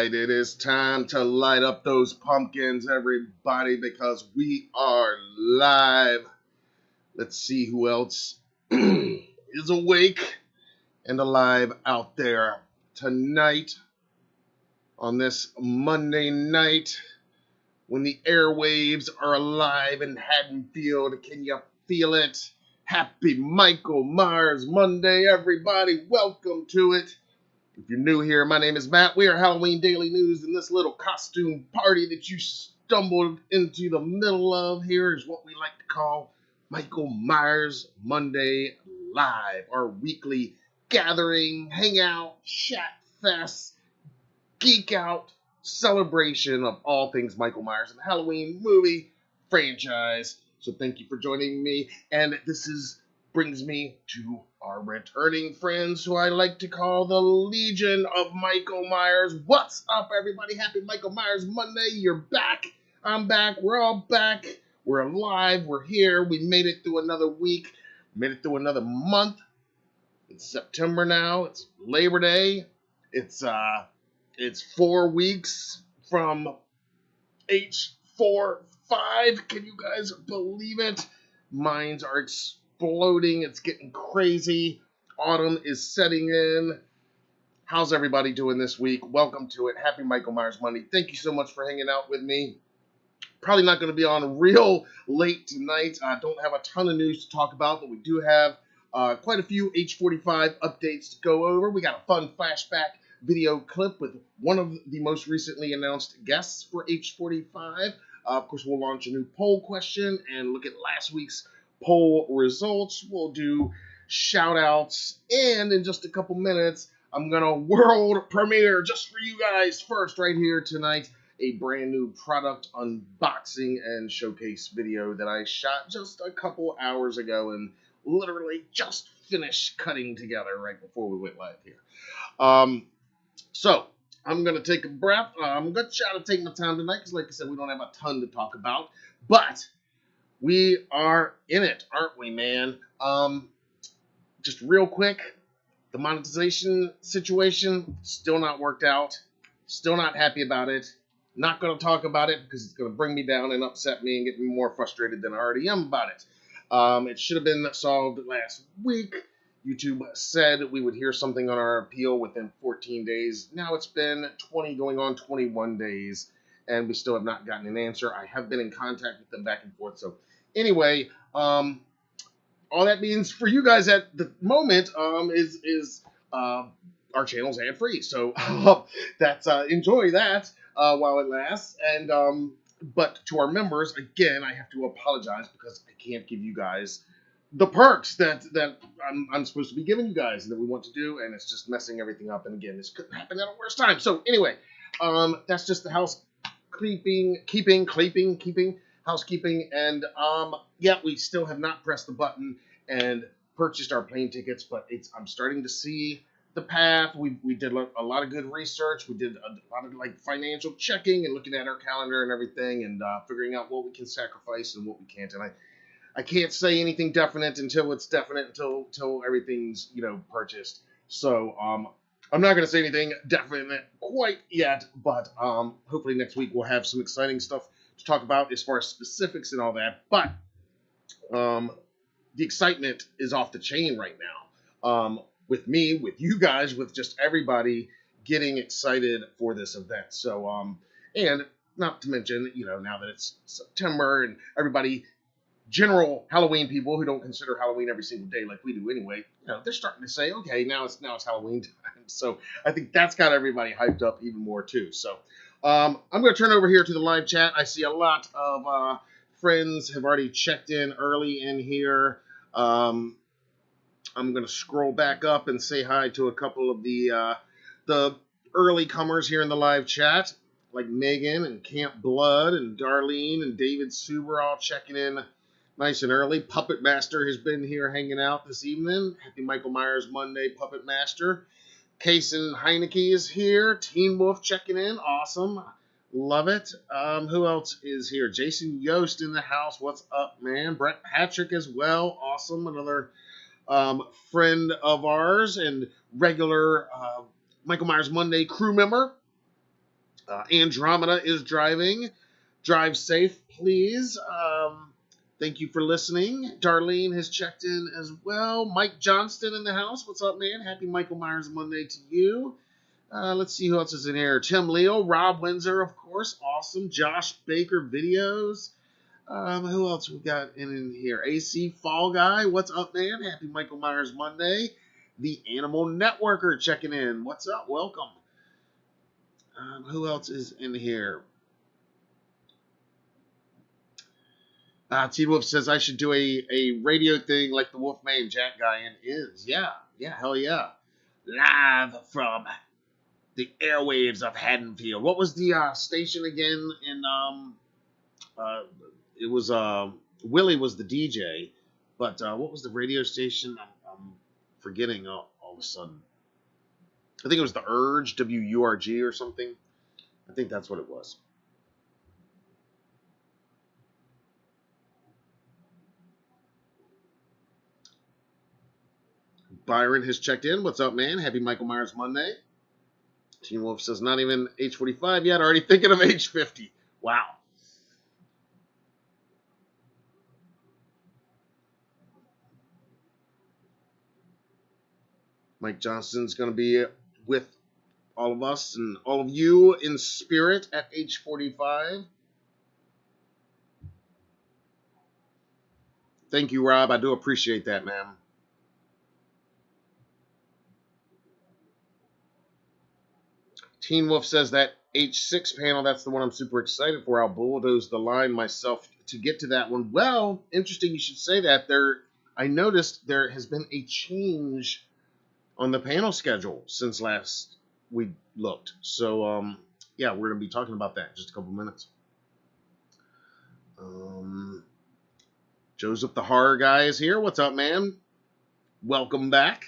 right, it is time to light up those pumpkins, everybody, because we are live. Let's see who else is awake and alive out there tonight on this Monday night when the airwaves are alive in Haddonfield. Can you feel it? Happy Michael Myers Monday, everybody. Welcome to it. If you're new here, my name is Matt. We are Halloween Daily News, and this little costume party that you stumbled into the middle of here is what we like to call Michael Myers Monday Live, our weekly gathering, hangout, chat fest, geek out celebration of all things Michael Myers and the Halloween movie franchise. So thank you for joining me, and brings me to our returning friends, who I like to call the Legion of Michael Myers. What's up, everybody? Happy Michael Myers Monday. You're back. I'm back. We're all back. We're alive. We're here. We made it through another week. Made it through another month. It's September now. It's Labor Day. It's 4 weeks from H45. Can you guys believe it? Minds are exploding. It's getting crazy. Autumn is setting in. How's everybody doing this week? Welcome to it. Happy Michael Myers Monday. Thank you so much for hanging out with me. Probably not going to be on real late tonight. I don't have a ton of news to talk about, but we do have quite a few H45 updates to go over. We got a fun flashback video clip with one of the most recently announced guests for H45. Of course, we'll launch a new poll question and look at last week's poll results. We'll do shout outs, and in just a couple minutes, I'm gonna world premiere just for you guys first right here tonight, a brand new product unboxing and showcase video that I shot just a couple hours ago and literally just finished cutting together right before we went live here. So I'm gonna take a breath. I'm gonna try to take my time tonight because, like I said, we don't have a ton to talk about, but we are in it, aren't we, man? Just real quick, the monetization situation still not worked out. Still not happy about it. Not going to talk about it because it's going to bring me down and upset me and get me more frustrated than I already am about it. It should have been solved last week. YouTube said we would hear something on our appeal within 14 days. Now it's been 20 going on 21 days, and we still have not gotten an answer. I have been in contact with them back and forth. So anyway, all that means for you guys at the moment is our channel's ad free. So that's enjoy that while it lasts. And but to our members, again, I have to apologize because I can't give you guys the perks that I'm supposed to be giving you guys and that we want to do, and it's just messing everything up. And again, this couldn't happen at a worse time. So anyway, that's just the housekeeping, and yeah, we still have not pressed the button and purchased our plane tickets, but I'm starting to see the path. We did a lot of good research. We did a lot of financial checking and looking at our calendar and everything, and figuring out what we can sacrifice and what we can't. And I can't say anything definite until it's definite, until everything's purchased. So I'm not going to say anything definite quite yet, but hopefully next week we'll have some exciting stuff to talk about as far as specifics and all that. But the excitement is off the chain right now. With me, with you guys, with just everybody getting excited for this event. So, and not to mention, now that it's September and everybody, general Halloween people who don't consider Halloween every single day like we do anyway, they're starting to say, okay, now it's Halloween time. So I think that's got everybody hyped up even more too. So I'm going to turn over here to the live chat. I see a lot of friends have already checked in early in here. I'm going to scroll back up and say hi to a couple of the early comers here in the live chat, like Megan and Camp Blood and Darlene and David Suber, all checking in nice and early. Puppet Master has been here hanging out this evening. Happy Michael Myers Monday, Puppet Master. Kason Heineke is here. Teen Wolf checking in. Awesome. Love it. Who else is here? Jason Yost in the house. What's up, man? Brett Patrick as well. Awesome. Another friend of ours and regular Michael Myers Monday crew member. Andromeda is driving. Drive safe, please. Thank you for listening. Darlene has checked in as well. Mike Johnston in the house. What's up, man? Happy Michael Myers Monday to you. Let's see who else is in here. Tim Leo, Rob Windsor, of course. Awesome. Josh Baker videos. Who else we got in here? AC Fall Guy. What's up, man? Happy Michael Myers Monday. The Animal Networker checking in. What's up? Welcome. Who else is in here? T-Wolf says I should do a radio thing like the Wolfman Jack guy and is. Yeah, hell yeah. Live from the airwaves of Haddonfield. What was the station again in it was Willie was the DJ, but what was the radio station? I'm forgetting all of a sudden. I think it was the Urge, WURG or something. I think that's what it was. Byron has checked in. What's up, man? Happy Michael Myers Monday. Teen Wolf says, not even age 45 yet. Already thinking of age 50. Wow. Mike Johnston's going to be with all of us and all of you in spirit at age 45. Thank you, Rob. I do appreciate that, man. Teen Wolf says that H6 panel, that's the one I'm super excited for. I'll bulldoze the line myself to get to that one. Well, interesting you should say that. I noticed there has been a change on the panel schedule since last we looked. So, yeah, we're going to be talking about that in just a couple minutes. Joseph the Horror Guy is here. What's up, man? Welcome back.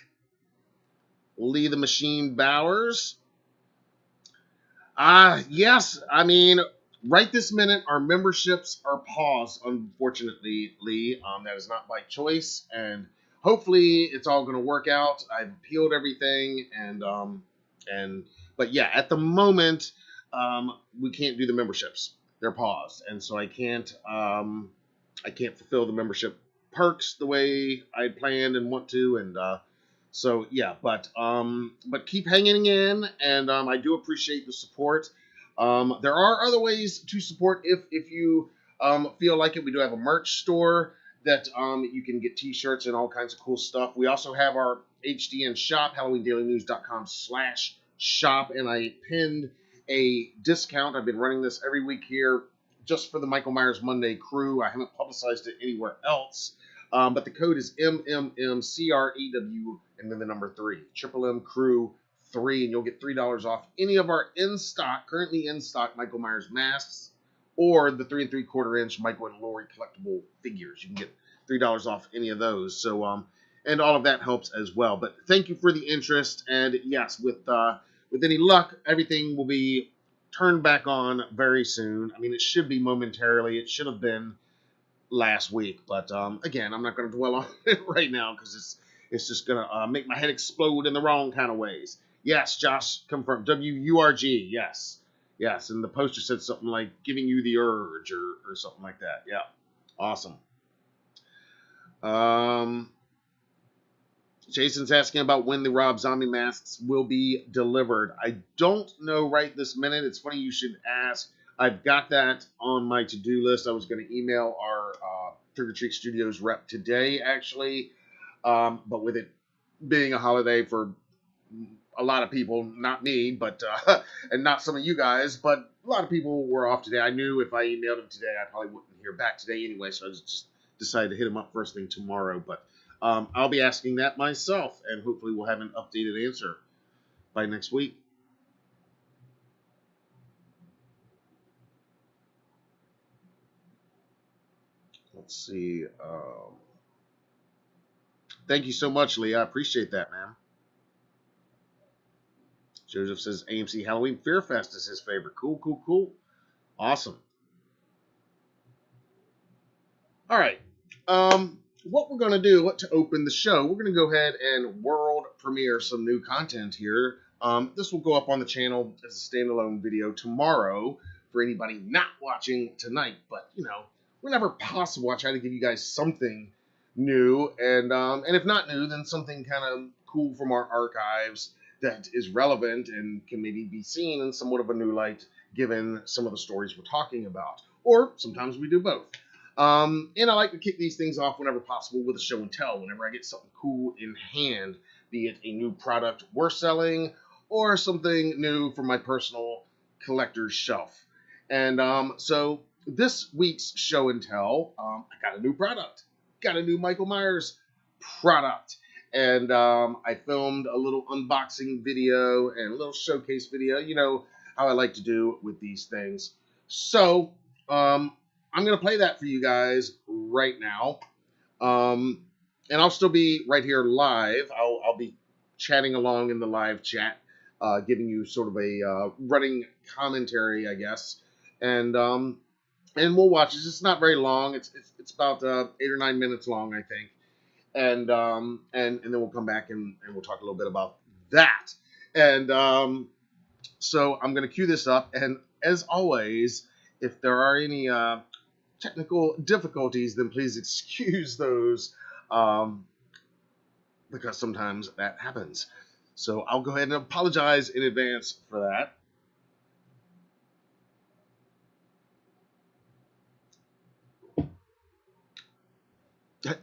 Lee the Machine Bowers. Yes, I mean, right this minute, our memberships are paused, unfortunately, Lee. That is not by choice, and hopefully it's all going to work out. I've appealed everything, but yeah, at the moment, we can't do the memberships. They're paused, and so I can't fulfill the membership perks the way I planned and want to, and so yeah, but keep hanging in, and I do appreciate the support. There are other ways to support if you feel like it. We do have a merch store that you can get t-shirts and all kinds of cool stuff. We also have our HDN shop, HalloweenDailyNews.com/shop, and I pinned a discount. I've been running this every week here just for the Michael Myers Monday crew. I haven't publicized it anywhere else. But the code is MMMCREW and then the number 3. M Crew 3, and you'll get $3 off any of our currently in stock Michael Myers masks or the 3 3/4 inch Michael and Laurie collectible figures. You can get $3 off any of those. So, and all of that helps as well. But thank you for the interest. And yes, with any luck, everything will be turned back on very soon. I mean, it should be momentarily. It should have been last week, but again, I'm not going to dwell on it right now because it's just going to make my head explode in the wrong kind of ways. Yes, Josh confirmed. WURG, yes, and the poster said something like giving you the urge or something like that. Yeah, awesome. Jason's asking about when the Rob Zombie masks will be delivered. I don't know right this minute. It's funny you should ask. I've got that on my to-do list. I was going to email our Trick or Treat Studios rep today, actually. But with it being a holiday for a lot of people, not me, but and not some of you guys, but a lot of people were off today. I knew if I emailed them today, I probably wouldn't hear back today anyway, so I just decided to hit them up first thing tomorrow. But I'll be asking that myself, and hopefully we'll have an updated answer by next week. Let's see. Thank you so much, Lee. I appreciate that, man. Joseph says AMC Halloween Fear Fest is his favorite. Cool. Awesome. All right. What we're going to do to open the show, we're going to go ahead and world premiere some new content here This will go up on the channel as a standalone video tomorrow for anybody not watching tonight. But, you know, whenever possible, I try to give you guys something new. And if not new, then something kind of cool from our archives that is relevant and can maybe be seen in somewhat of a new light given some of the stories we're talking about. Or sometimes we do both. And I like to kick these things off whenever possible with a show and tell, whenever I get something cool in hand, be it a new product we're selling or something new from my personal collector's shelf. And so this week's show and tell, I got a new product, got a new Michael Myers product. And I filmed a little unboxing video and a little showcase video, you know how I like to do with these things. So I'm going to play that for you guys right now. And I'll still be right here live. I'll be chatting along in the live chat, giving you sort of a running commentary, I guess. And we'll watch it. It's not very long. It's about 8 or 9 minutes long, I think. And then we'll come back and we'll talk a little bit about that. And so I'm going to cue this up. And as always, if there are any technical difficulties, then please excuse those, because sometimes that happens. So I'll go ahead and apologize in advance for that.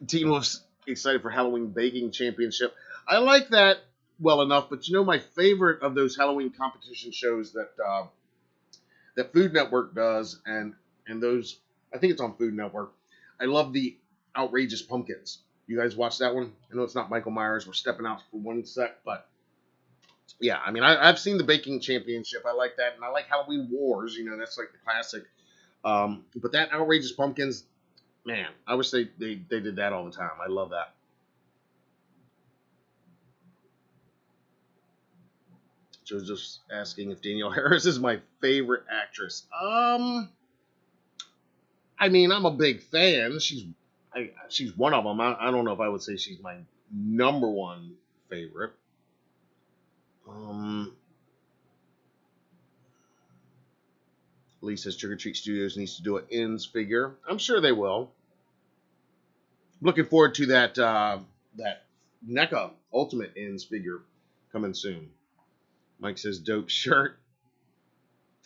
Teen was excited for Halloween Baking Championship. I like that well enough, but you know my favorite of those Halloween competition shows that Food Network does, and those, I think it's on Food Network. I love the Outrageous Pumpkins. You guys watch that one? I know it's not Michael Myers. We're stepping out for one sec, but yeah, I mean, I've seen the Baking Championship. I like that, and I like Halloween Wars. You know, that's like the classic. But that Outrageous Pumpkins, man, I wish they did that all the time. I love that. Joe's just asking if Danielle Harris is my favorite actress. I mean, I'm a big fan. She's one of them. I don't know if I would say she's my number one favorite. Lee says Trick or Treat Studios needs to do an ends figure. I'm sure they will. Looking forward to that NECA Ultimate ends figure coming soon. Mike says dope shirt.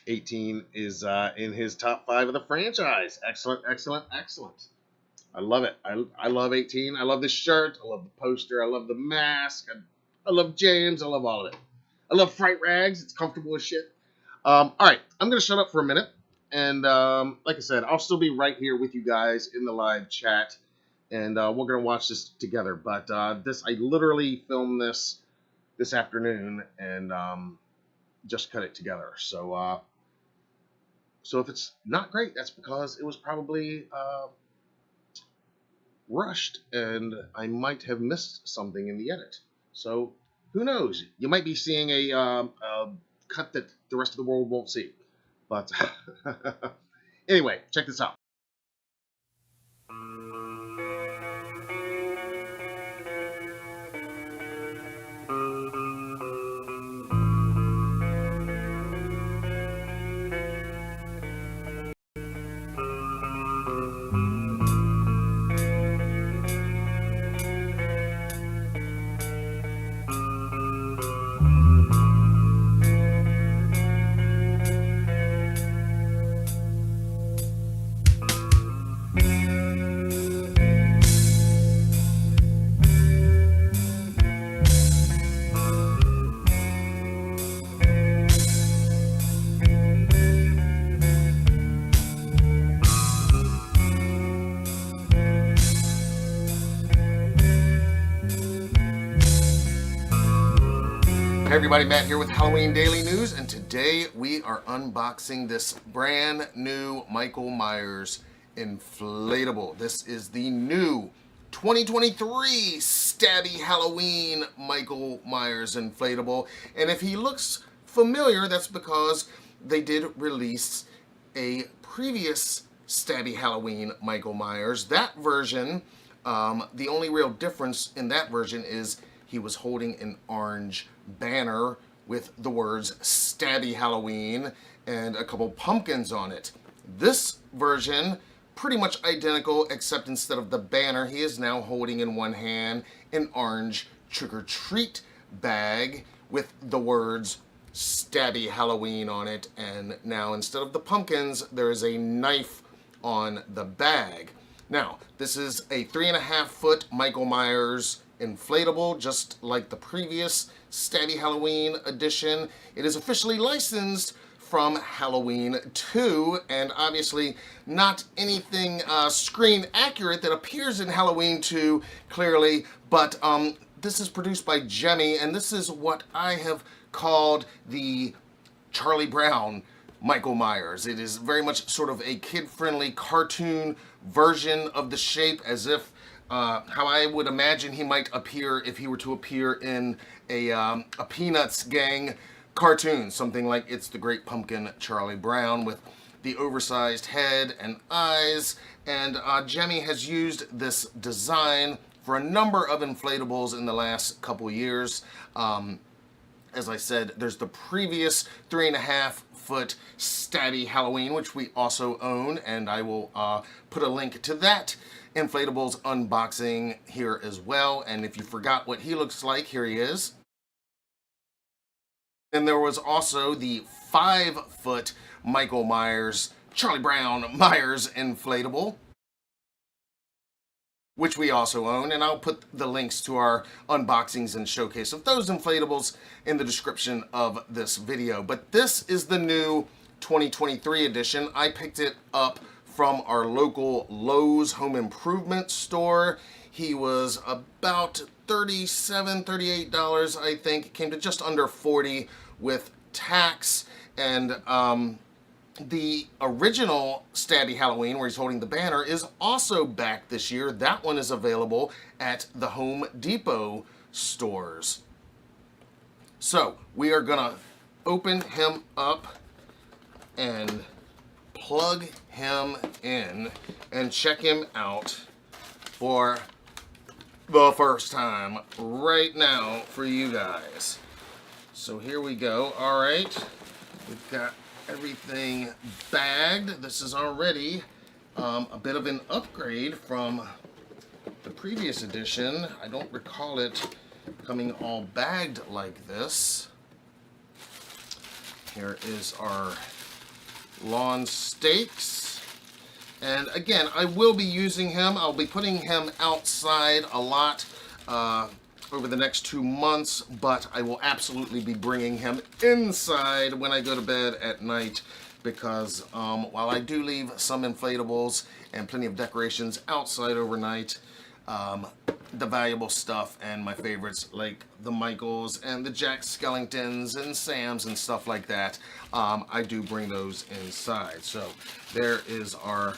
18 is in his top 5 of the franchise. Excellent, excellent, excellent. I love it. I love 18. I love this shirt. I love the poster. I love the mask. I love James. I love all of it. I love Fright Rags. It's comfortable as shit. All right. I'm going to shut up for a minute. And like I said, I'll still be right here with you guys in the live chat. And we're going to watch this together. But I literally filmed this afternoon and just cut it together. So if it's not great, that's because it was probably rushed and I might have missed something in the edit. So who knows? You might be seeing a cut that the rest of the world won't see. But anyway, check this out. Hey everybody, Matt here with Halloween Daily News, and today we are unboxing this brand new Michael Myers Inflatable. This is the new 2023 Stabby Halloween Michael Myers Inflatable, and if he looks familiar, that's because they did release a previous Stabby Halloween Michael Myers. That version, the only real difference in that version is he was holding an orange banner with the words Stabby Halloween and a couple pumpkins on it. This version, pretty much identical, except instead of the banner, he is now holding in one hand an orange trick-or-treat bag with the words Stabby Halloween on it, and now instead of the pumpkins, there is a knife on the bag. Now, this is a 3.5-foot Michael Myers inflatable, just like the previous Stabby Halloween edition. It is officially licensed from Halloween 2, and obviously not anything screen accurate that appears in Halloween 2 clearly, but this is produced by Jemmy, and this is what I have called the Charlie Brown Michael Myers. It is very much sort of a kid-friendly cartoon version of the shape, as if how I would imagine he might appear if he were to appear in a Peanuts gang cartoon, something like It's the Great Pumpkin Charlie Brown, with the oversized head and eyes. And Jemmy has used this design for a number of inflatables in the last couple years. As I said, there's the previous 3.5-foot Stabby Halloween, which we also own, and I will put a link to that inflatables unboxing here as well. And if you forgot what he looks like, here he is. And there was also the 5-foot Michael Myers, Charlie Brown Myers inflatable, which we also own, and I'll put the links to our unboxings and showcase of those inflatables in the description of this video. But this is the new 2023 edition. I picked it up from our local Lowe's home improvement store. He was about $37, $38, I think. It came to just under $40 with tax. And the original Stabby Halloween, where he's holding the banner, is also back this year. That one is available at the Home Depot stores. So we are gonna open him up and plug him in and check him out for the first time right now for you guys. So here we go. All right, we've got everything bagged. This is already a bit of an upgrade from the previous edition. I don't recall it coming all bagged like this. Here is our lawn stakes. And again, I will be using him. I'll be putting him outside a lot over the next 2 months, but I will absolutely be bringing him inside when I go to bed at night, because while I do leave some inflatables and plenty of decorations outside overnight, the valuable stuff and my favorites like the Michaels and the Jack Skellingtons and Sams and stuff like that, I do bring those inside. So there is our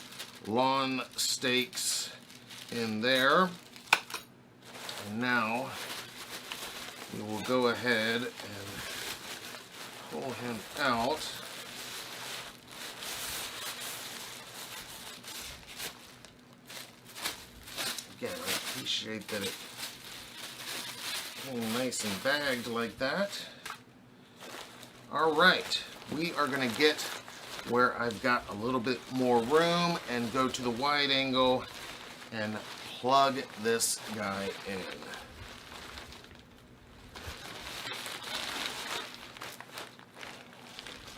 lawn stakes in there. And now we will go ahead and pull him out. Again, I appreciate that it came nice and bagged like that. All right, we are going to get where I've got a little bit more room and go to the wide angle and plug this guy in.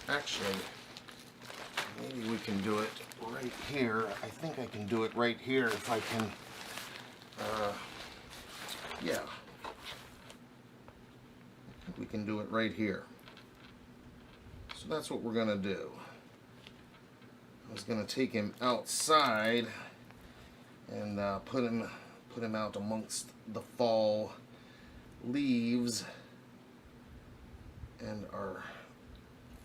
Actually, maybe we can do it right here. I think I can do it right here if I can, yeah. I think we can do it right here. So that's what we're gonna do. I was gonna take him outside and put him out amongst the fall leaves and our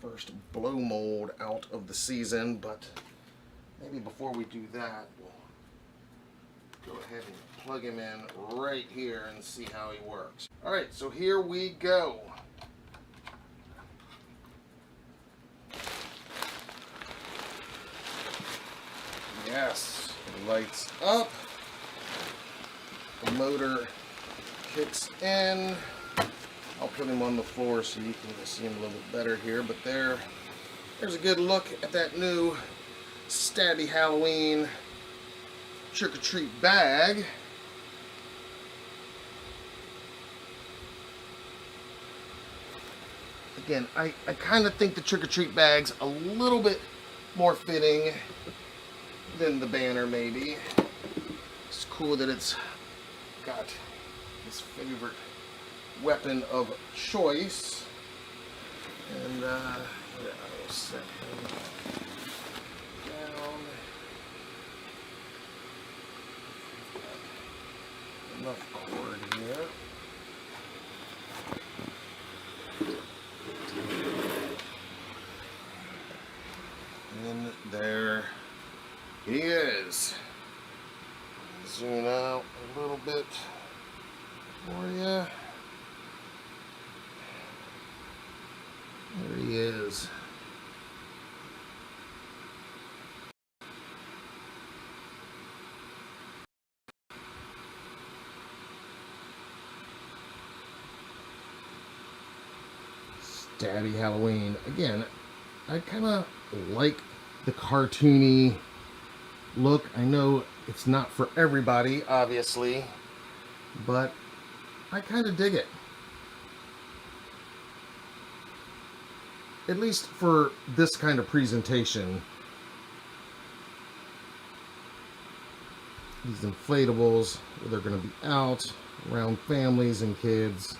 first blow mold out of the season. But maybe before we do that, we'll go ahead and plug him in right here and see how he works. All right, so here we go. Yes, it lights up. The motor kicks in. I'll put him on the floor so you can see him a little bit better here. But there's a good look at that new Stabby Halloween trick-or-treat bag. Again, I kind of think the trick-or-treat bag's a little bit more fitting than the banner, maybe. It's cool that it's got his favorite weapon of choice. And, yeah, I'll set him down. Enough cord here. And there he is. Zoom out a little bit for you. There he is. Stabby Halloween. Again, I kind of like the cartoony look. I know it's not for everybody, obviously, but I kind of dig it. At least for this kind of presentation. These inflatables, they're going to be out around families and kids.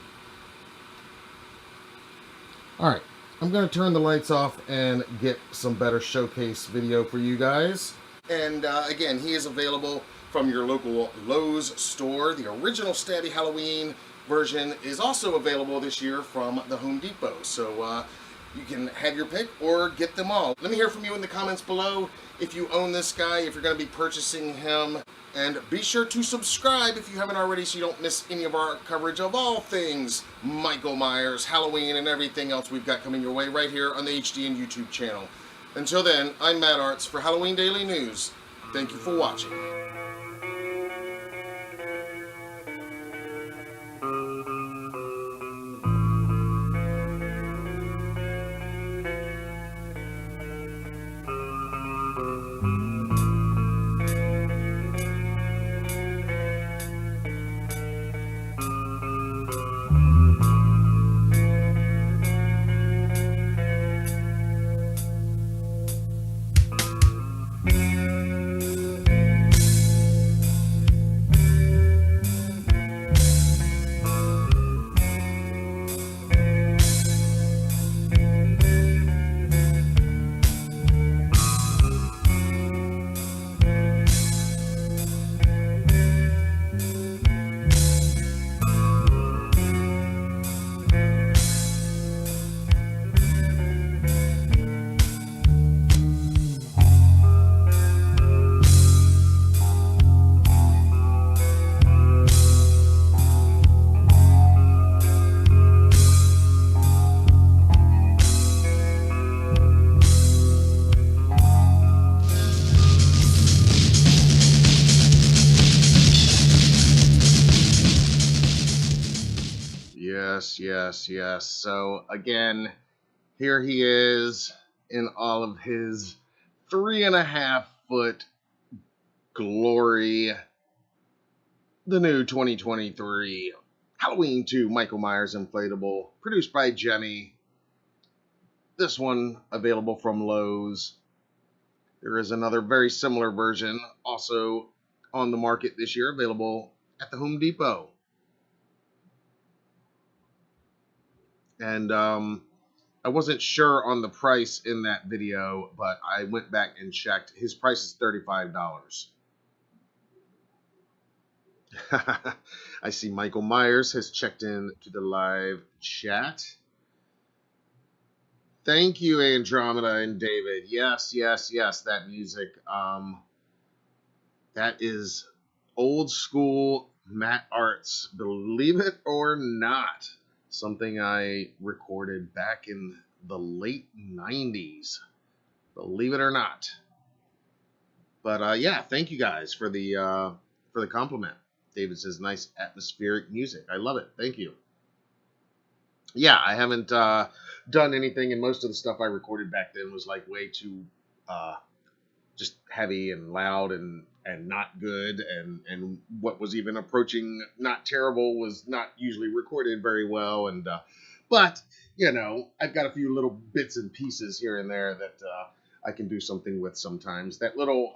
Alright, I'm going to turn the lights off and get some better showcase video for you guys. And again, he is available from your local Lowe's store. The original Stabby Halloween version is also available this year from the Home Depot. So you can have your pick or get them all. Let me hear from you in the comments below if you own this guy, if you're going to be purchasing him. And be sure to subscribe if you haven't already so you don't miss any of our coverage of all things Michael Myers, Halloween, and everything else we've got coming your way right here on the HDN YouTube channel. Until then, I'm Matt Arts for Halloween Daily News. Thank you for watching. Yes. So again, here he is in all of his 3.5-foot glory. The new 2023 Halloween 2 Michael Myers Inflatable, produced by Jenny. This one available from Lowe's. There is another very similar version also on the market this year, available at the Home Depot. And I wasn't sure on the price in that video, but I went back and checked. His price is $35. I see Michael Myers has checked in to the live chat. Thank you, Andromeda and David. Yes, that music. That is old school Matt Arts, believe it or not. Something I recorded back in the late 90s, believe it or not. But yeah, thank you guys for the compliment. David says nice atmospheric music. I love it. Thank you. yeah, I haven't done anything, and most of the stuff I recorded back then was like way too uh, just heavy and loud and not good, and what was even approaching not terrible was not usually recorded very well, and but I've got a few little bits and pieces here and there that I can do something with sometimes. That little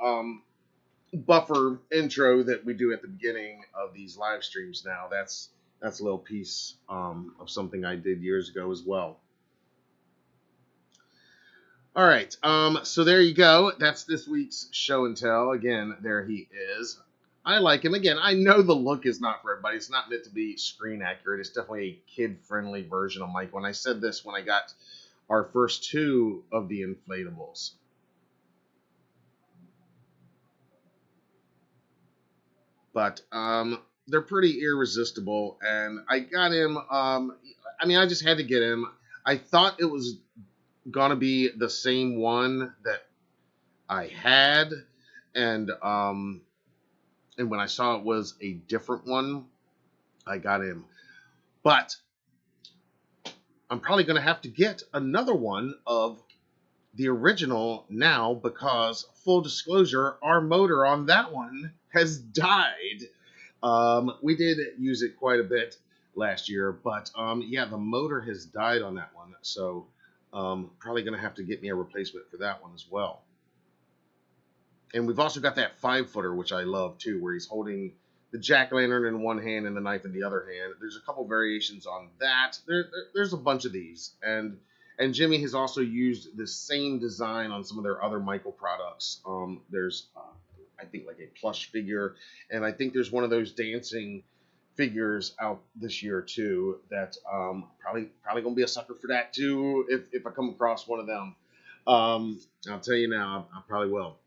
buffer intro that we do at the beginning of these live streams now, that's a little piece of something I did years ago as well. All right, so there you go. That's this week's show and tell. Again, there he is. I like him. Again, I know the look is not for everybody. It's not meant to be screen accurate. It's definitely a kid-friendly version of Michael. And I said this when I got our first two of the inflatables. But they're pretty irresistible, and I got him. I just had to get him. I thought it was gonna be the same one that I had, and when I saw it was a different one, I got him. But I'm probably gonna have to get another one of the original now, because full disclosure, our motor on that one has died. We did use it quite a bit last year, but yeah, the motor has died on that one, so probably gonna have to get me a replacement for that one as well. And we've also got that 5-footer, which I love too, where he's holding the jack-o'-lantern in one hand and the knife in the other hand. There's a couple variations on that. There's a bunch of these, and Jimmy has also used the same design on some of their other Michael products. There's I think like a plush figure, and I think there's one of those dancing figures out this year too. That probably gonna be a sucker for that too if I come across one of them. I'll tell you now, I probably will.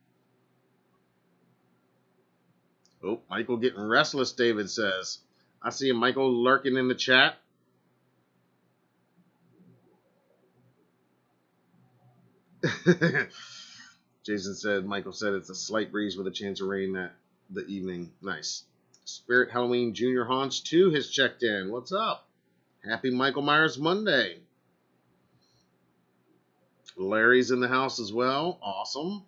Oh, Michael getting restless, David says. I see Michael lurking in the chat. Jason said, Michael said it's a slight breeze with a chance of rain that the evening. Nice. Spirit Halloween Junior Haunch 2 has checked in. What's up? Happy Michael Myers Monday. Larry's in the house as well. Awesome.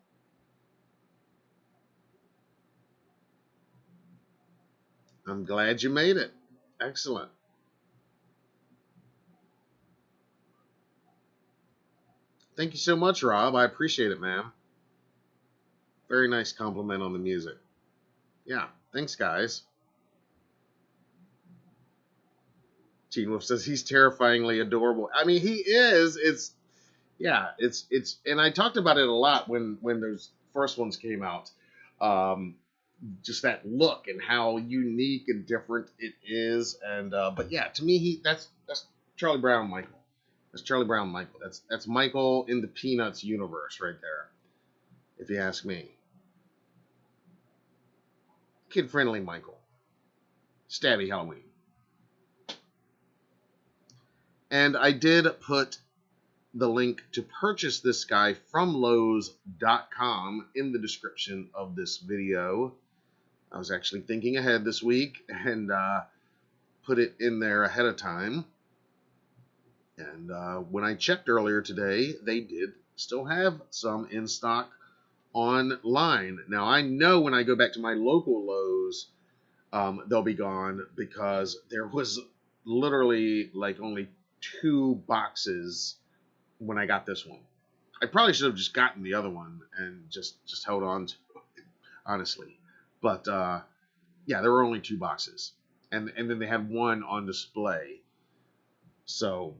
I'm glad you made it. Excellent. Thank you so much, Rob. I appreciate it, man. Very nice compliment on the music. Yeah, thanks, guys. Teen Wolf says he's terrifyingly adorable. I mean, he is. It's and I talked about it a lot when those first ones came out. Just that look and how unique and different it is, and but yeah, to me, that's Charlie Brown Michael. That's Charlie Brown Michael. That's Michael in the Peanuts universe right there, if you ask me. Kid friendly Michael. Stabby Halloween. And I did put the link to purchase this guy from Lowe's.com in the description of this video. I was actually thinking ahead this week and put it in there ahead of time. And when I checked earlier today, they did still have some in stock online. Now, I know when I go back to my local Lowe's, they'll be gone, because there was literally like only 2 boxes when I got this one. I probably should have just gotten the other one and just held on to it, honestly. But yeah, there were only 2 boxes, and then they had one on display. So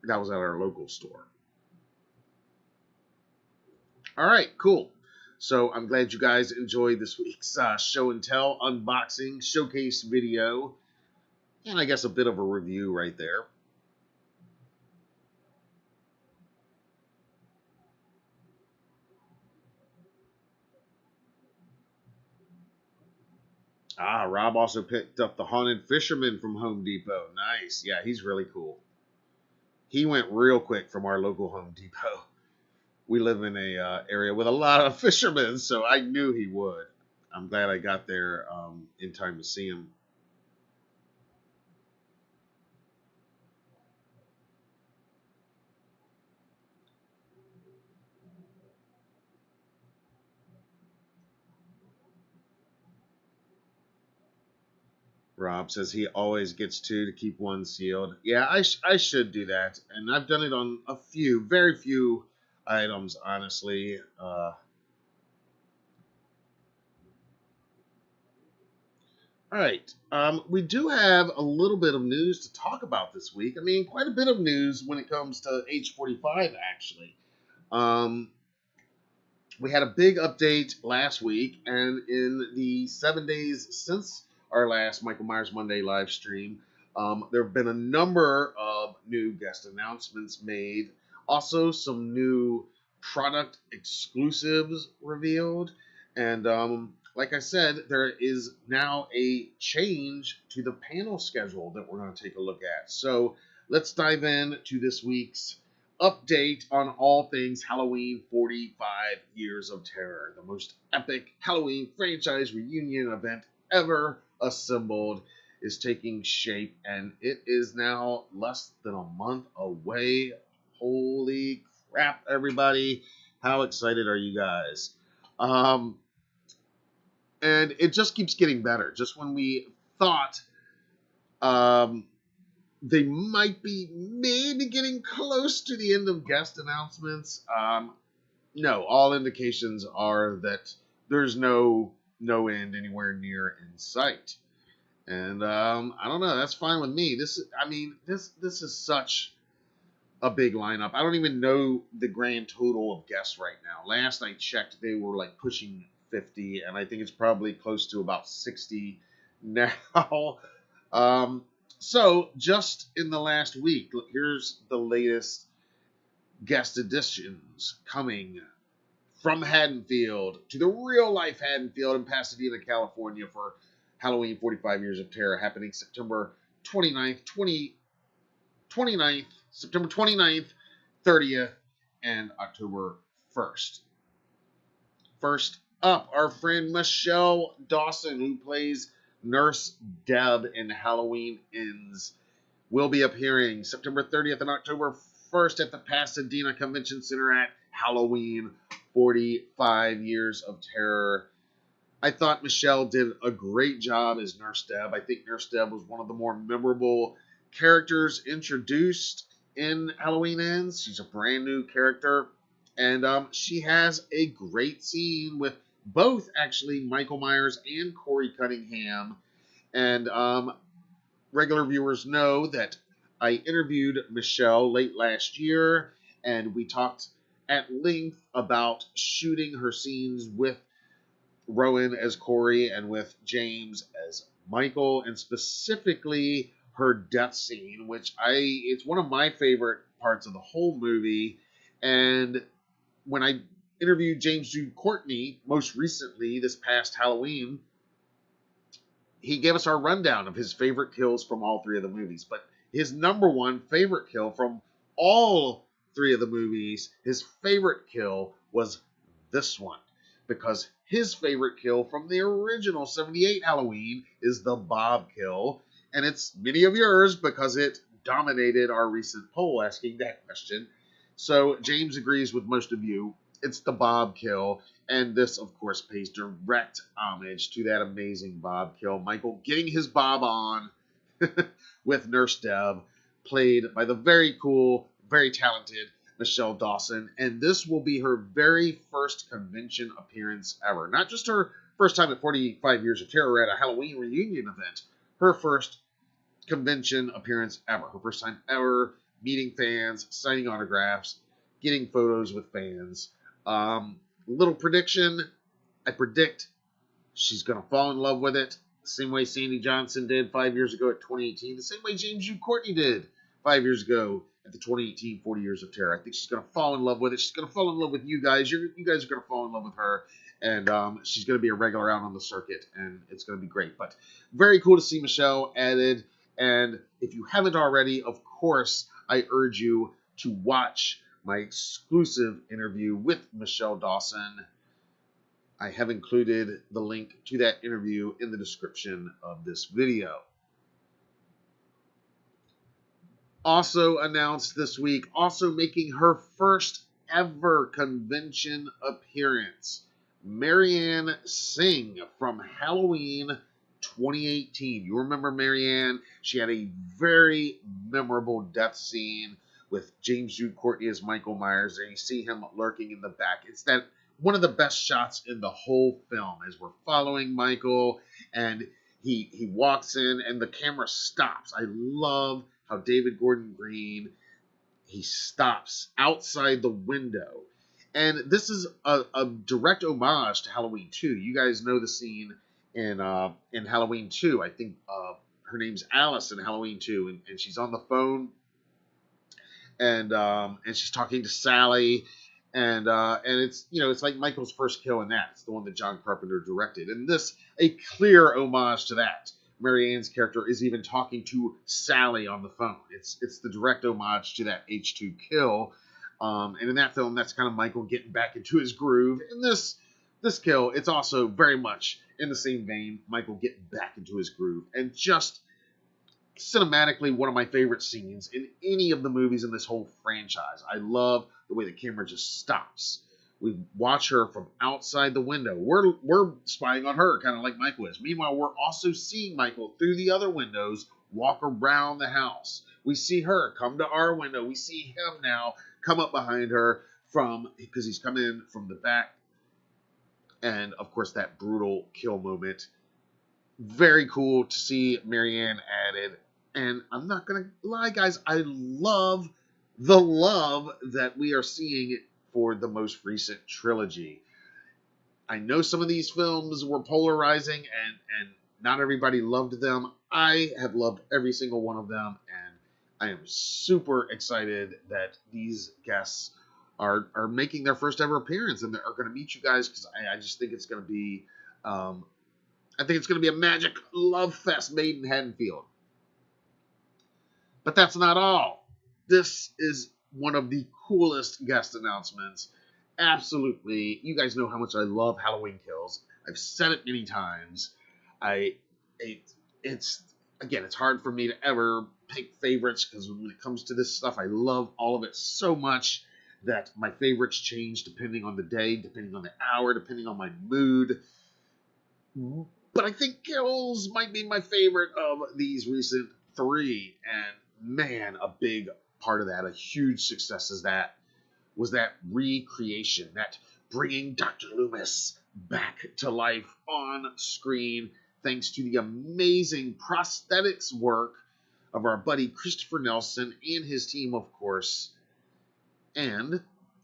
that was at our local store. All right, cool. So I'm glad you guys enjoyed this week's show and tell unboxing showcase video, and I guess a bit of a review right there. Rob also picked up the Haunted Fisherman from Home Depot. Nice. Yeah, he's really cool. He went real quick from our local Home Depot. We live in a area with a lot of fishermen, so I knew he would. I'm glad I got there in time to see him. Rob says he always gets two to keep one sealed. Yeah, I should do that. And I've done it on a few, very few items, honestly. All right. We do have a little bit of news to talk about this week. I mean, quite a bit of news when it comes to H45, actually. Um, we had a big update last week, and in the 7 days since our last Michael Myers Monday live stream, there have been a number of new guest announcements made. Also, some new product exclusives revealed. And like I said, there is now a change to the panel schedule that we're going to take a look at. So let's dive in to this week's update on all things Halloween 45 Years of Terror, the most epic Halloween franchise reunion event ever assembled, is taking shape, and it is now less than a month away. Holy crap, everybody. How excited are you guys? And it just keeps getting better. Just when we thought they might be maybe getting close to the end of guest announcements, no, all indications are that there's no end anywhere near in sight. And I don't know, that's fine with me. This is such a big lineup. I don't even know the grand total of guests right now. Last I checked, they were like pushing 50, and I think it's probably close to about 60 now. So just in the last week, here's the latest guest additions coming from Haddonfield to the real life Haddonfield in Pasadena, California for Halloween 45 Years of Terror, happening September 29th, September 29th, 30th, and October 1st. First up, our friend Michele Dawson, who plays Nurse Deb in Halloween Ends, will be appearing September 30th and October 1st at the Pasadena Convention Center at Halloween 45 Years of Terror. I thought Michele did a great job as Nurse Deb. I think Nurse Deb was one of the more memorable characters introduced in Halloween Ends. She's a brand new character, and she has a great scene with both, actually, Michael Myers and Corey Cunningham. And regular viewers know that I interviewed Michele late last year, and we talked at length about shooting her scenes with Rowan as Corey and with James as Michael, and specifically her death scene, which it's one of my favorite parts of the whole movie. And when I interviewed James Jude Courtney most recently this past Halloween, he gave us our rundown of his favorite kills from all three of the movies. But his number one favorite kill from all three of the movies, his favorite kill was this one, because his favorite kill from the original 78 Halloween is the Bob kill, and it's many of yours because it dominated our recent poll asking that question. So James agrees with most of you. It's the Bob kill, and this, of course, pays direct homage to that amazing Bob kill. Michael getting his Bob on with Nurse Deb, played by the very cool, very talented Michele Dawson, and this will be her very first convention appearance ever. Not just her first time at 45 Years of Terror at a Halloween reunion event, her first convention appearance ever. Her first time ever meeting fans, signing autographs, getting photos with fans. Little prediction, I predict she's going to fall in love with it, the same way Sandy Johnson did 5 years ago at 2018, the same way James Jude Courtney did 5 years ago at the 2018 40 Years of Terror. I think she's going to fall in love with it. She's going to fall in love with you guys. You guys are going to fall in love with her, and she's going to be a regular out on the circuit, and it's going to be great. But very cool to see Michele added, and if you haven't already, of course, I urge you to watch my exclusive interview with Michele Dawson. I have included the link to that interview in the description of this video. Also announced this week, also making her first ever convention appearance, Marianne Singh from Halloween 2018. You remember Marianne? She had a very memorable death scene with James Jude Courtney as Michael Myers. There you see him lurking in the back. It's that one of the best shots in the whole film as we're following Michael, and he walks in and the camera stops. I love how David Gordon Green, he stops outside the window. And this is a direct homage to Halloween 2. You guys know the scene in Halloween 2. I think her name's Alice in Halloween 2, and she's on the phone, and she's talking to Sally, and it's, you know, it's like Michael's first kill in that. It's the one that John Carpenter directed, and this a clear homage to that. Marianne's character is even talking to Sally on the phone. It's the direct homage to that H2 kill. And in that film, that's kind of Michael getting back into his groove. In this kill, it's also very much in the same vein, Michael getting back into his groove. And just cinematically, one of my favorite scenes in any of the movies in this whole franchise. I love the way the camera just stops. We watch her from outside the window. We're spying on her, kind of like Michael is. Meanwhile, we're also seeing Michael through the other windows walk around the house. We see her come to our window. We see him now come up behind her because he's come in from the back. And, of course, that brutal kill moment. Very cool to see Marianne added. And I'm not going to lie, guys. I love the love that we are seeing for the most recent trilogy. I know some of these films were polarizing and not everybody loved them. I have loved every single one of them, and I am super excited that these guests are making their first ever appearance and are going to meet you guys, because I just think it's going to be a magic love fest made in Haddonfield. But that's not all. This is one of the coolest guest announcements. Absolutely. You guys know how much I love Halloween Kills. I've said it many times. It's hard for me to ever pick favorites, because when it comes to this stuff, I love all of it so much that my favorites change depending on the day, depending on the hour, depending on my mood. But I think Kills might be my favorite of these recent three. And man, a big part of that, a huge success was that recreation, that bringing Dr. Loomis back to life on screen, thanks to the amazing prosthetics work of our buddy Christopher Nelson and his team, of course, and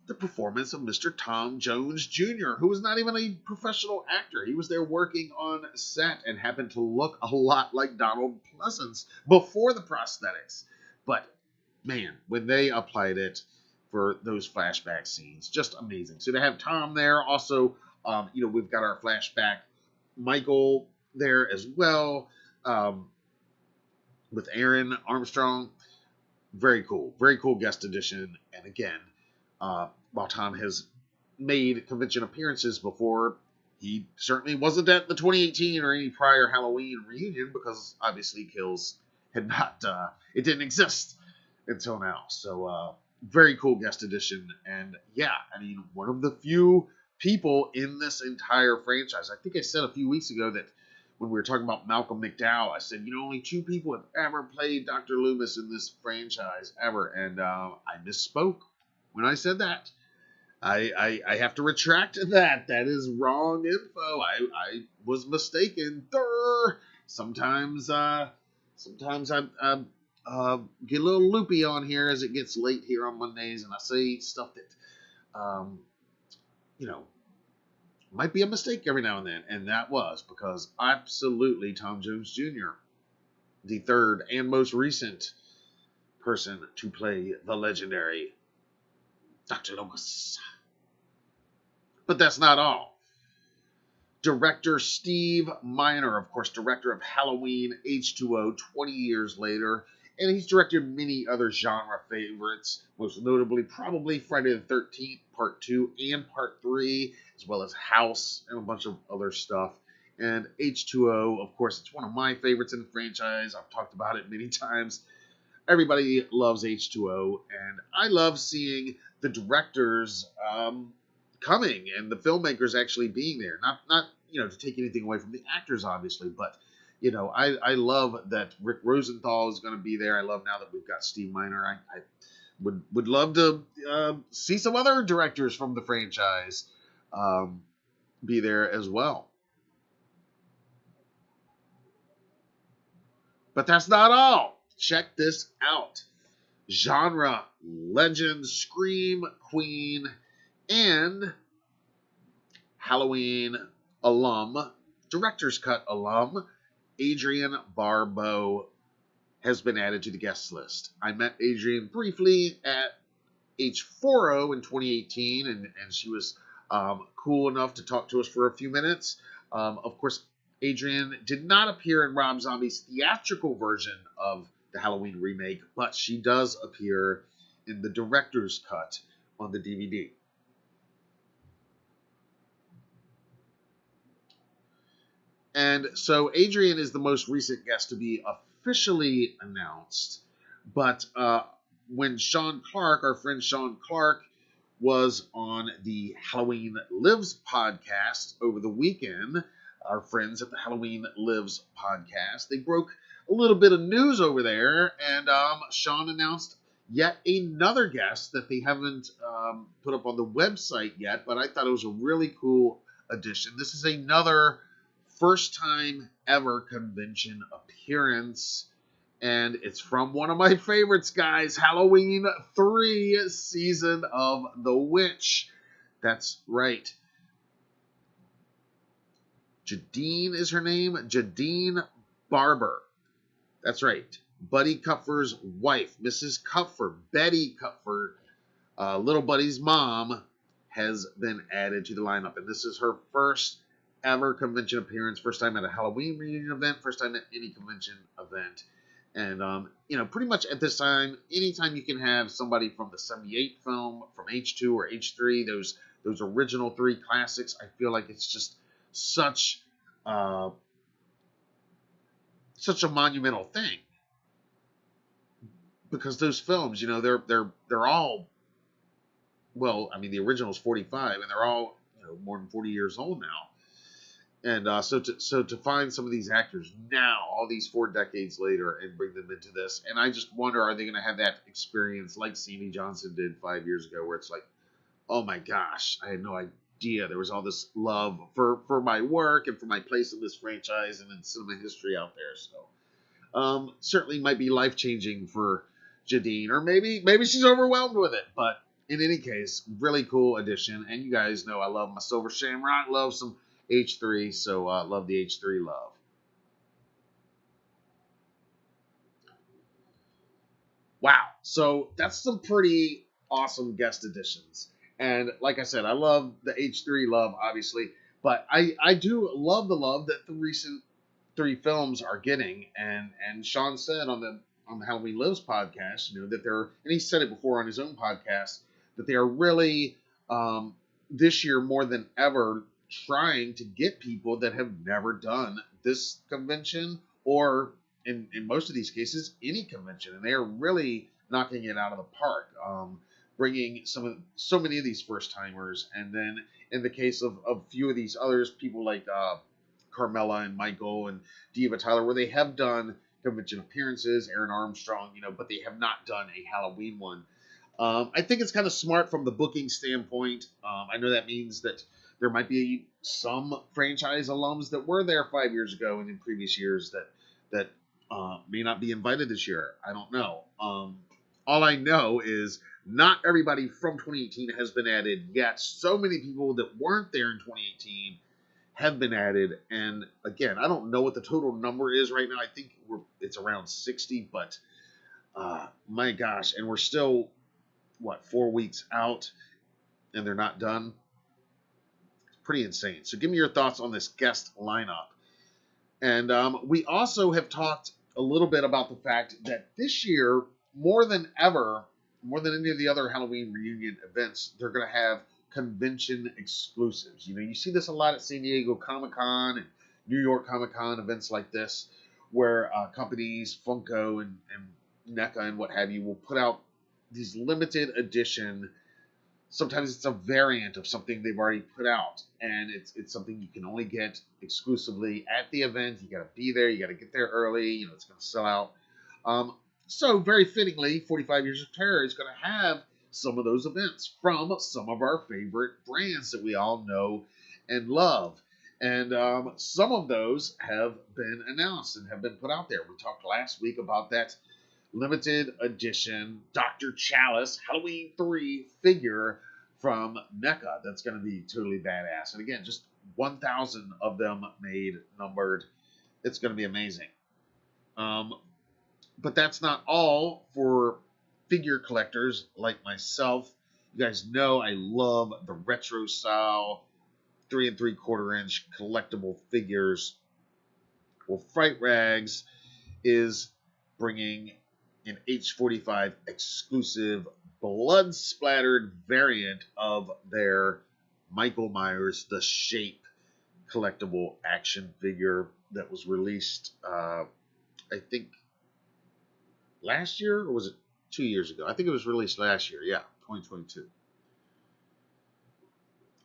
the performance of Mr. Tom Jones Jr., who was not even a professional actor. He was there working on set and happened to look a lot like Donald Pleasance before the prosthetics. But man, when they applied it for those flashback scenes, just amazing. So to have Tom there, also, we've got our flashback Michael there as well, with Aaron Armstrong. Very cool guest addition. And again, while Tom has made convention appearances before, he certainly wasn't at the 2018 or any prior Halloween reunion, because obviously Kills had not, it didn't exist until now. So, very cool guest addition. And yeah, I mean, one of the few people in this entire franchise. I think I said a few weeks ago that when we were talking about Malcolm McDowell, I said, only two people have ever played Dr. Loomis in this franchise ever. And I misspoke when I said that. I have to retract that. That is wrong info. I was mistaken. Durr. Sometimes I get a little loopy on here as it gets late here on Mondays, and I say stuff that, might be a mistake every now and then. And that was because absolutely Tom Jones Jr., the third and most recent person to play the legendary Dr. Loomis. But that's not all. Director Steve Miner, of course, director of Halloween H2O 20 years later, and he's directed many other genre favorites, most notably probably Friday the 13th Part 2 and Part 3, as well as House and a bunch of other stuff. And H2O, of course, it's one of my favorites in the franchise. I've talked about it many times. Everybody loves H2O, and I love seeing the directors coming and the filmmakers actually being there. Not to take anything away from the actors, obviously, but I love that Rick Rosenthal is going to be there. I love now that we've got Steve Miner. I would love to see some other directors from the franchise be there as well. But that's not all. Check this out. Genre legend, Scream Queen, and Halloween alum, director's cut alum, Adrienne Barbeau has been added to the guest list. I met Adrienne briefly at H40 in 2018, and she was cool enough to talk to us for a few minutes. Of course, Adrienne did not appear in Rob Zombie's theatrical version of the Halloween remake, but she does appear in the director's cut on the DVD. And so Adrienne is the most recent guest to be officially announced. But when Sean Clark, our friend Sean Clark, was on the Halloween Lives podcast over the weekend, our friends at the Halloween Lives podcast, they broke a little bit of news over there, and Sean announced yet another guest that they haven't put up on the website yet, but I thought it was a really cool addition. This is another first time ever convention appearance, and it's from one of my favorites, guys, Halloween 3 Season of the Witch. That's right. Jadine is her name. Jadine Barber. That's right. Buddy Kupfer's wife, Mrs. Kupfer, Betty Kupfer, little Buddy's mom, has been added to the lineup. And this is her first ever convention appearance, first time at a Halloween reunion event, first time at any convention event. And, pretty much at this time, anytime you can have somebody from the 78 film, from H2 or H3, those original 3 classics, I feel like it's just such a monumental thing. Because those films, they're all, well, I mean, the original is 45, and they're all, more than 40 years old now. And so to find some of these actors now, all these 4 decades later, and bring them into this, and I just wonder, are they going to have that experience like Sammy Johnson did 5 years ago, where it's like, oh my gosh, I had no idea there was all this love for my work and for my place in this franchise and in cinema history out there. So certainly might be life-changing for Jadine, or maybe she's overwhelmed with it. But in any case, really cool addition. And you guys know I love my Silver Shamrock, love some H3, so love the H3 love. Wow, so that's some pretty awesome guest additions. And like I said, I love the H3 love, obviously, but I do love the love that the recent 3 films are getting. And Sean said on the Halloween Lives podcast, that they're, and he said it before on his own podcast, that they are really this year more than ever trying to get people that have never done this convention, or in most of these cases, any convention, and they are really knocking it out of the park, bringing so many of these first timers, and then in the case of a few of these others, people like Carmela and Michael and Diva Tyler, where they have done convention appearances, Aaron Armstrong, but they have not done a Halloween one. I think it's kind of smart from the booking standpoint. I know that means that there might be some franchise alums that were there 5 years ago and in previous years that may not be invited this year. I don't know. All I know is not everybody from 2018 has been added yet. So many people that weren't there in 2018 have been added. And again, I don't know what the total number is right now. I think it's around 60, but my gosh. And we're still, 4 weeks out and they're not done. It's pretty insane. So give me your thoughts on this guest lineup. And we also have talked a little bit about the fact that this year, more than ever, more than any of the other Halloween reunion events, they're going to have convention exclusives. You see this a lot at San Diego Comic-Con and New York Comic-Con, events like this, where companies, Funko and NECA and what have you, will put out these limited edition Sometimes it's a variant of something they've already put out, and it's something you can only get exclusively at the event. You got to be there. You got to get there early. You know, it's going to sell out. So very fittingly, 45 Years of Terror is going to have some of those events from some of our favorite brands that we all know and love. And some of those have been announced and have been put out there. We talked last week about that limited edition Dr. Chalice Halloween 3 figure from NECA. That's going to be totally badass. And again, just 1,000 of them made, numbered. It's going to be amazing. But that's not all for figure collectors like myself. You guys know I love the retro style 3 3/4 inch collectible figures. Well, Fright Rags is bringing an H45 exclusive blood splattered variant of their Michael Myers The Shape collectible action figure that was released, I think, last year, or was it 2 years ago? I think it was released last year, yeah, 2022.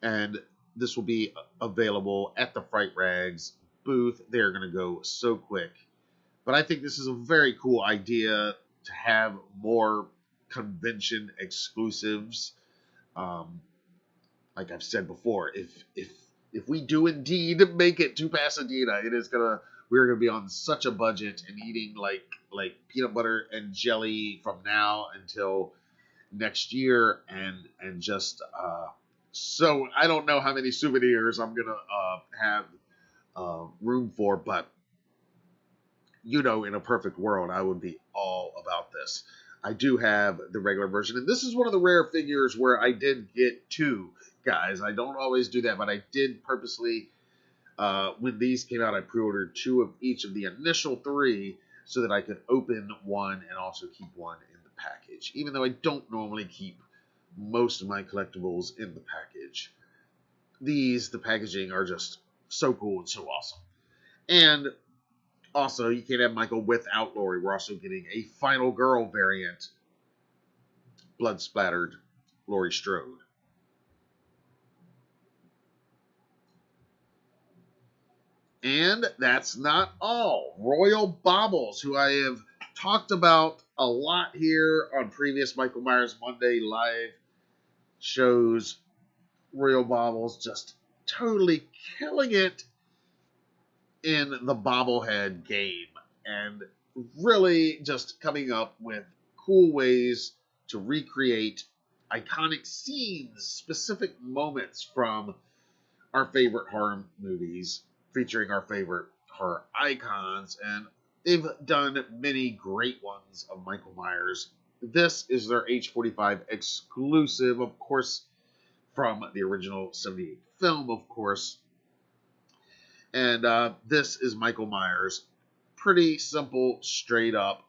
And this will be available at the Fright Rags booth. They're going to go so quick. But I think this is a very cool idea to have more convention exclusives. Like I've said before, if we do indeed make it to Pasadena, we're gonna be on such a budget and eating like peanut butter and jelly from now until next year, and just so I don't know how many souvenirs I'm gonna have room for, but you know, in a perfect world, I would be all about this. I do have the regular version, and this is one of the rare figures where I did get two, guys. I don't always do that, but I did purposely, when these came out, I pre-ordered two of each of the initial three so that I could open one and also keep one in the package, even though I don't normally keep most of my collectibles in the package. The packaging are just so cool and so awesome. And also, you can't have Michael without Laurie. We're also getting a Final Girl variant, blood splattered Laurie Strode. And that's not all. Royal Baubles, who I have talked about a lot here on previous Michael Myers Monday live shows. Royal Baubles just totally killing it in the bobblehead game, and really just coming up with cool ways to recreate iconic scenes, specific moments from our favorite horror movies, featuring our favorite horror icons, and they've done many great ones of Michael Myers. This is their H45 exclusive, of course, from the original 78 film, of course. And this is Michael Myers. Pretty simple, straight up,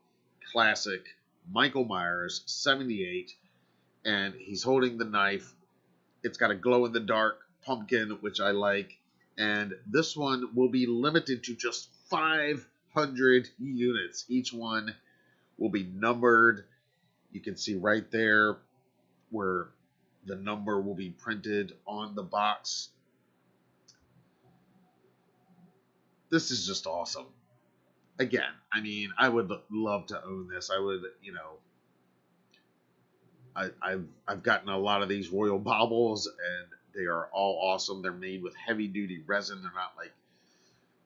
classic Michael Myers, 78. And he's holding the knife. It's got a glow-in-the-dark pumpkin, which I like. And this one will be limited to just 500 units. Each one will be numbered. You can see right there where the number will be printed on the box. This is just awesome. Again, I mean, I would love to own this. I would, you know, I've gotten a lot of these Royal Baubles, and they are all awesome. They're made with heavy duty resin. They're not like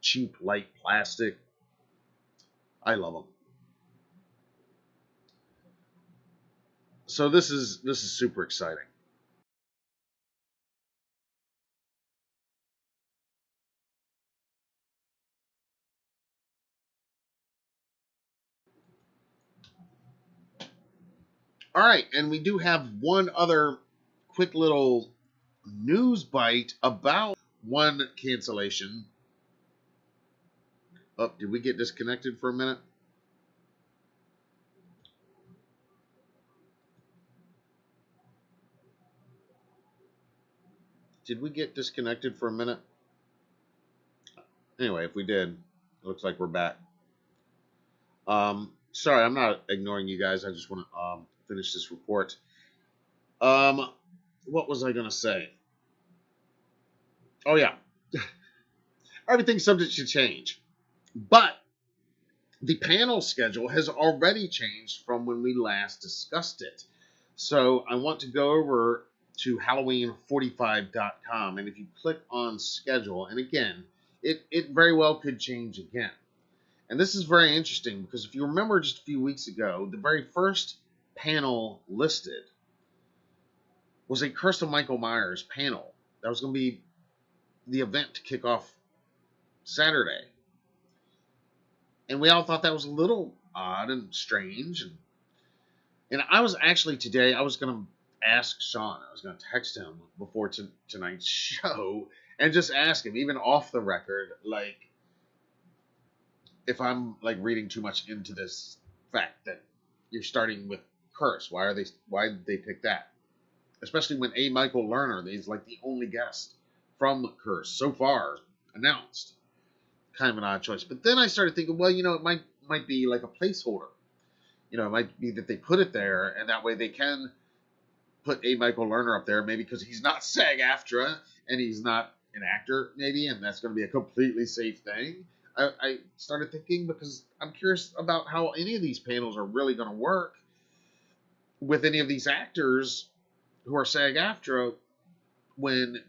cheap light plastic. I love them. So this is super exciting. All right, and we do have one other quick little news bite about one cancellation. Oh, did we get disconnected for a minute? Did we get disconnected for a minute? Anyway, if we did, it looks like we're back. Sorry, I'm not ignoring you guys. I just want to finish this report. what was I going to say? Oh, yeah. Everything's subject to change. But the panel schedule has already changed from when we last discussed it. So I want to go over to Halloween45.com, and if you click on schedule, and again, it very well could change again. And this is very interesting because if you remember just a few weeks ago, the very first panel listed was a Curse of Michael Myers panel. That was going to be the event to kick off Saturday. And we all thought that was a little odd and strange. And I was actually today, I was going to ask Sean, I was going to text him before tonight's show and just ask him, even off the record, like, if I'm like reading too much into this fact that you're starting with Curse. Why did they pick that? Especially when A. Michael Lerner is like the only guest from Curse so far announced. Kind of an odd choice. But then I started thinking, well, it might be like a placeholder. It might be that they put it there, and that way they can put A. Michael Lerner up there, maybe because he's not SAG-AFTRA, and he's not an actor, maybe, and that's going to be a completely safe thing. I started thinking because I'm curious about how any of these panels are really going to work with any of these actors who are SAG-AFTRA when,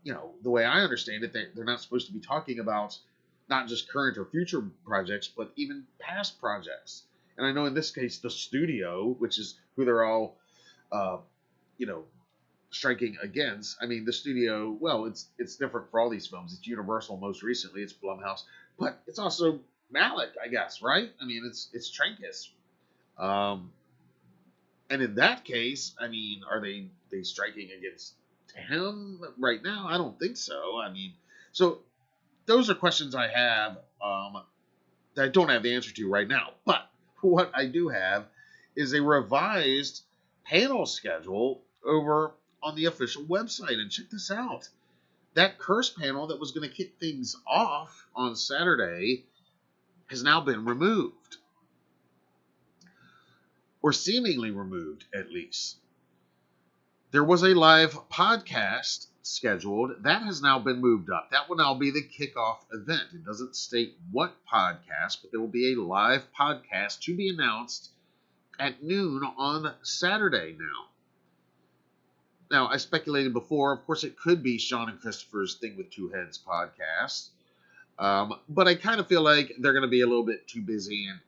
the way I understand it, they're not supposed to be talking about not just current or future projects, but even past projects. And I know in this case, the studio, which is who they're all, striking against. I mean, the studio, well, it's different for all these films. It's Universal most recently. It's Blumhouse. But it's also Malick, I guess, right? I mean, it's Trancas. And in that case, I mean, are they striking against him right now? I don't think so. I mean, so those are questions I have that I don't have the answer to right now. But what I do have is a revised panel schedule over on the official website. And check this out. That Curse panel that was going to kick things off on Saturday has now been removed. Or seemingly removed, at least. There was a live podcast scheduled. That has now been moved up. That will now be the kickoff event. It doesn't state what podcast, but there will be a live podcast to be announced at noon on Saturday now. Now, I speculated before, of course, it could be Sean and Christopher's Thing with Two Heads podcast. But I kind of feel like they're going to be a little bit too busy and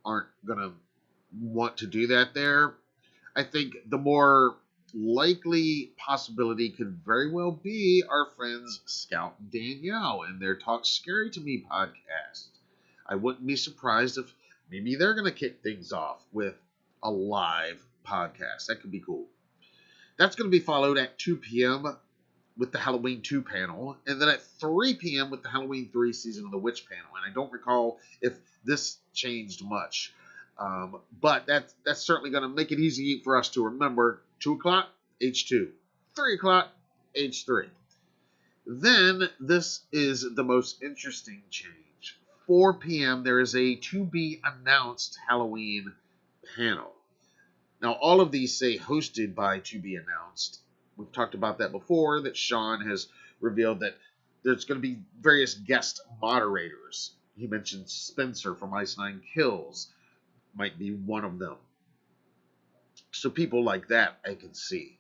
aren't going to want to do that there. I think the more likely possibility could very well be our friends Scout and Danielle and their Talk Scary to Me podcast. I wouldn't be surprised if maybe they're going to kick things off with a live podcast. That could be cool. That's going to be followed at 2 p.m. with the Halloween 2 panel, and then at 3 p.m. with the Halloween 3 Season of the Witch panel. And I don't recall if this changed much. But that's certainly going to make it easy for us to remember. 2 o'clock, H2. 3 o'clock, H3. Then, this is the most interesting change. 4 p.m., there is a to-be-announced Halloween panel. Now, all of these say hosted by to-be-announced. We've talked about that before, that Sean has revealed that there's going to be various guest moderators. He mentioned Spencer from Ice Nine Kills might be one of them. So people like that I can see.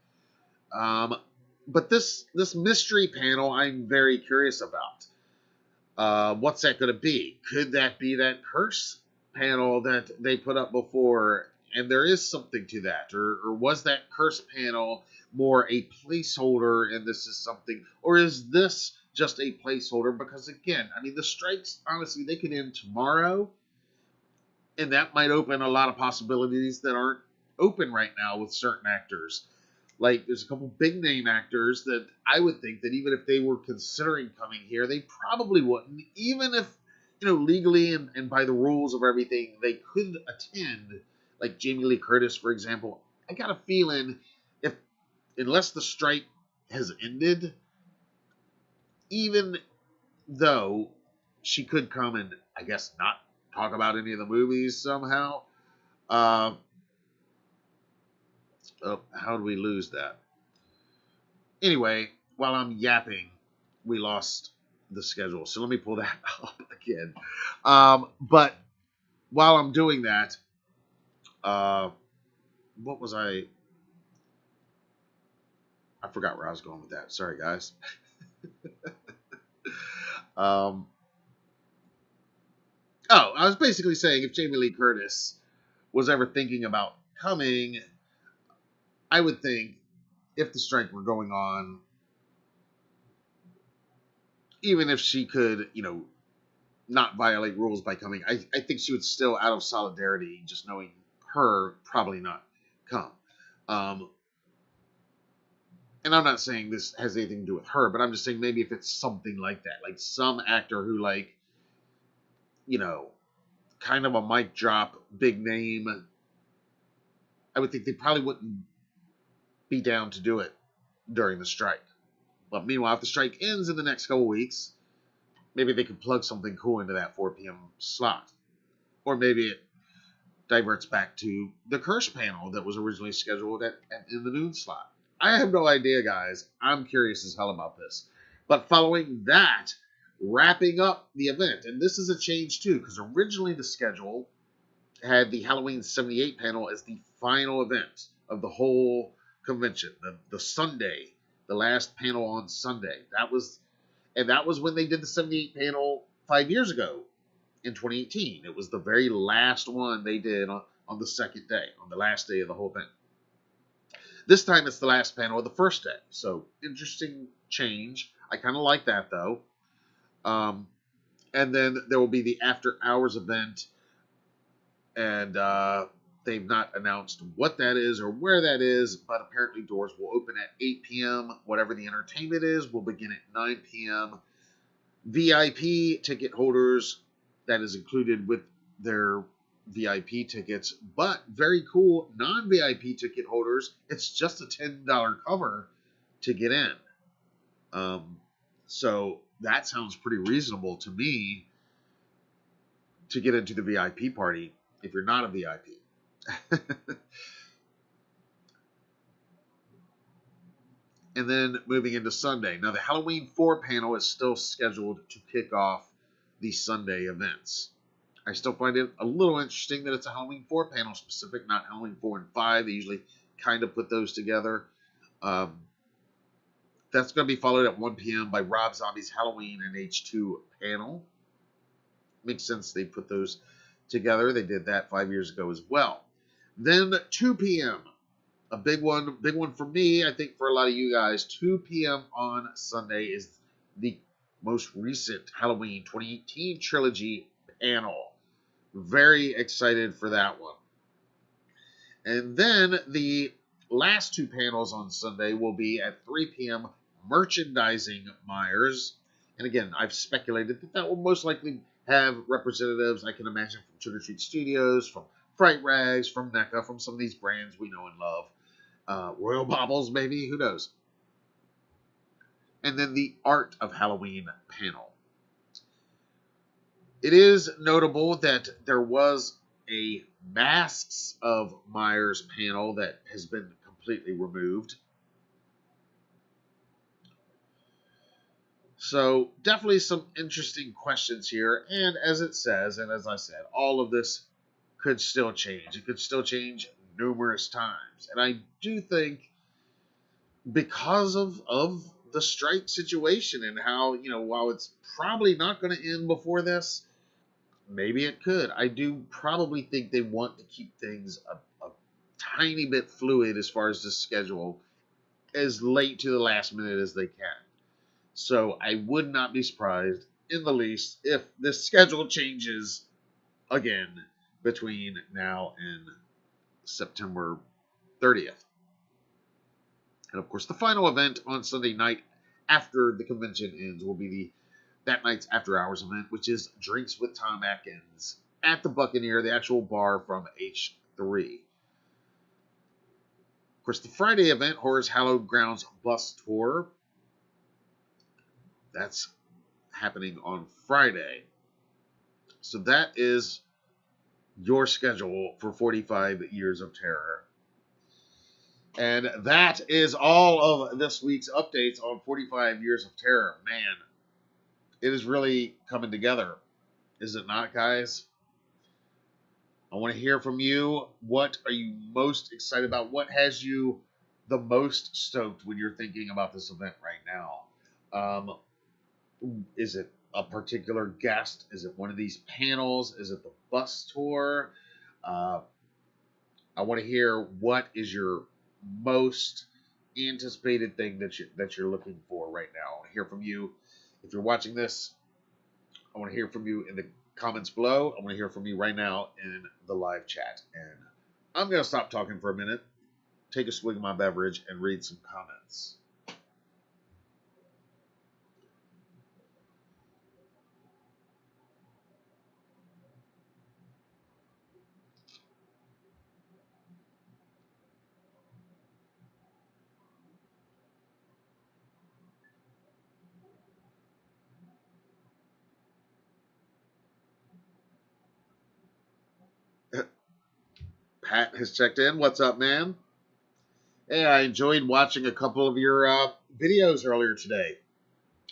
But this mystery panel I'm very curious about. What's that going to be? Could that be that Curse panel that they put up before? And there is something to that. Or was that Curse panel more a placeholder and this is something? Or is this just a placeholder? Because again, I mean, the strikes, honestly, they could end tomorrow. And that might open a lot of possibilities that aren't open right now with certain actors. Like, there's a couple big name actors that I would think that even if they were considering coming here, they probably wouldn't. Even if, legally and by the rules of everything, they could attend. Like Jamie Lee Curtis, for example. I got a feeling unless the strike has ended, even though she could come and, I guess, not talk about any of the movies somehow. How do we lose that? Anyway, while I'm yapping, we lost the schedule. So let me pull that up again. But while I'm doing that, what was I forgot where I was going with that. Sorry, guys. um, I was basically saying if Jamie Lee Curtis was ever thinking about coming, I would think if the strike were going on, even if she could, not violate rules by coming, I think she would still, out of solidarity, just knowing her, probably not come. And I'm not saying this has anything to do with her, but I'm just saying maybe if it's something like that, like some actor who, like, kind of a mic drop, big name, I would think they probably wouldn't be down to do it during the strike. But meanwhile, if the strike ends in the next couple weeks, maybe they could plug something cool into that 4 p.m. slot. Or maybe it diverts back to the Curse panel that was originally scheduled in the noon slot. I have no idea, guys. I'm curious as hell about this. But following that, wrapping up the event, and this is a change too, because originally the schedule had the Halloween 78 panel as the final event of the whole convention, the Sunday, the last panel on Sunday. That was when they did the 78 panel 5 years ago in 2018. It was the very last one they did on the second day, on the last day of the whole thing. This time it's the last panel of the first day. So interesting change. I kind of like that though. And then there will be the after hours event, and they've not announced what that is or where that is, but apparently doors will open at 8 p.m. Whatever the entertainment is will begin at 9 p.m. VIP ticket holders, that is included with their VIP tickets, but very cool non-VIP ticket holders, it's just a $10 cover to get in. So that sounds pretty reasonable to me to get into the VIP party if you're not a VIP. And then moving into Sunday. Now the Halloween 4 panel is still scheduled to kick off the Sunday events. I still find it a little interesting that it's a Halloween 4 panel specific, not Halloween 4 and 5. They usually kind of put those together. That's going to be followed at 1 p.m. by Rob Zombie's Halloween and H2 panel. Makes sense they put those together. They did that 5 years ago as well. Then 2 p.m. A big one for me, I think for a lot of you guys. 2 p.m. on Sunday is the most recent Halloween 2018 trilogy panel. Very excited for that one. And then the last 2 panels on Sunday will be at 3 p.m. Merchandising Myers. And again, I've speculated that will most likely have representatives, I can imagine, from Trick or Treat Studios, from Fright Rags, from NECA, from some of these brands we know and love. Royal Baubles, maybe, who knows. And then the Art of Halloween panel. It is notable that there was a Masks of Myers panel that has been completely removed. So definitely some interesting questions here. And as it says, and as I said, all of this could still change. It could still change numerous times. And I do think because of the strike situation and how, while it's probably not going to end before this, maybe it could. I do probably think they want to keep things a tiny bit fluid as far as the schedule, as late to the last minute as they can. So I would not be surprised in the least if this schedule changes again between now and September 30th. And of course, the final event on Sunday night after the convention ends will be that night's after hours event, which is Drinks with Tom Atkins at the Buccaneer, the actual bar from H3. Of course, the Friday event, Horror's Hallowed Grounds Bus Tour, that's happening on Friday. So that is your schedule for 45 Years of Terror. And that is all of this week's updates on 45 Years of Terror. Man, it is really coming together, is it not, guys? I want to hear from you. What are you most excited about? What has you the most stoked when you're thinking about this event right now? Is it a particular guest? Is it one of these panels? Is it the bus tour? Uh, I want to hear what is your most anticipated thing that you're looking for right now. I want to hear from you. If you're watching this, I want to hear from you in the comments below. I want to hear from you right now in the live chat. And I'm going to stop talking for a minute, take a swig of my beverage, and read some comments. Pat has checked in. What's up, man? Hey, I enjoyed watching a couple of your videos earlier today.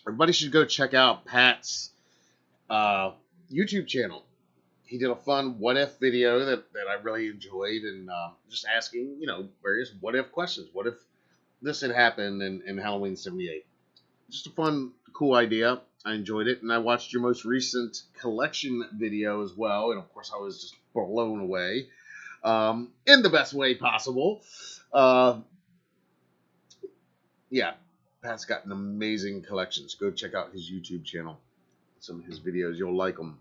Everybody should go check out Pat's YouTube channel. He did a fun what if video that I really enjoyed, and just asking, various what if questions. What if this had happened in Halloween '78? Just a fun, cool idea. I enjoyed it, and I watched your most recent collection video as well, and of course I was just blown away in the best way possible. Yeah, Pat's got an amazing collection, so go check out his YouTube channel. Some of his videos, you'll like them.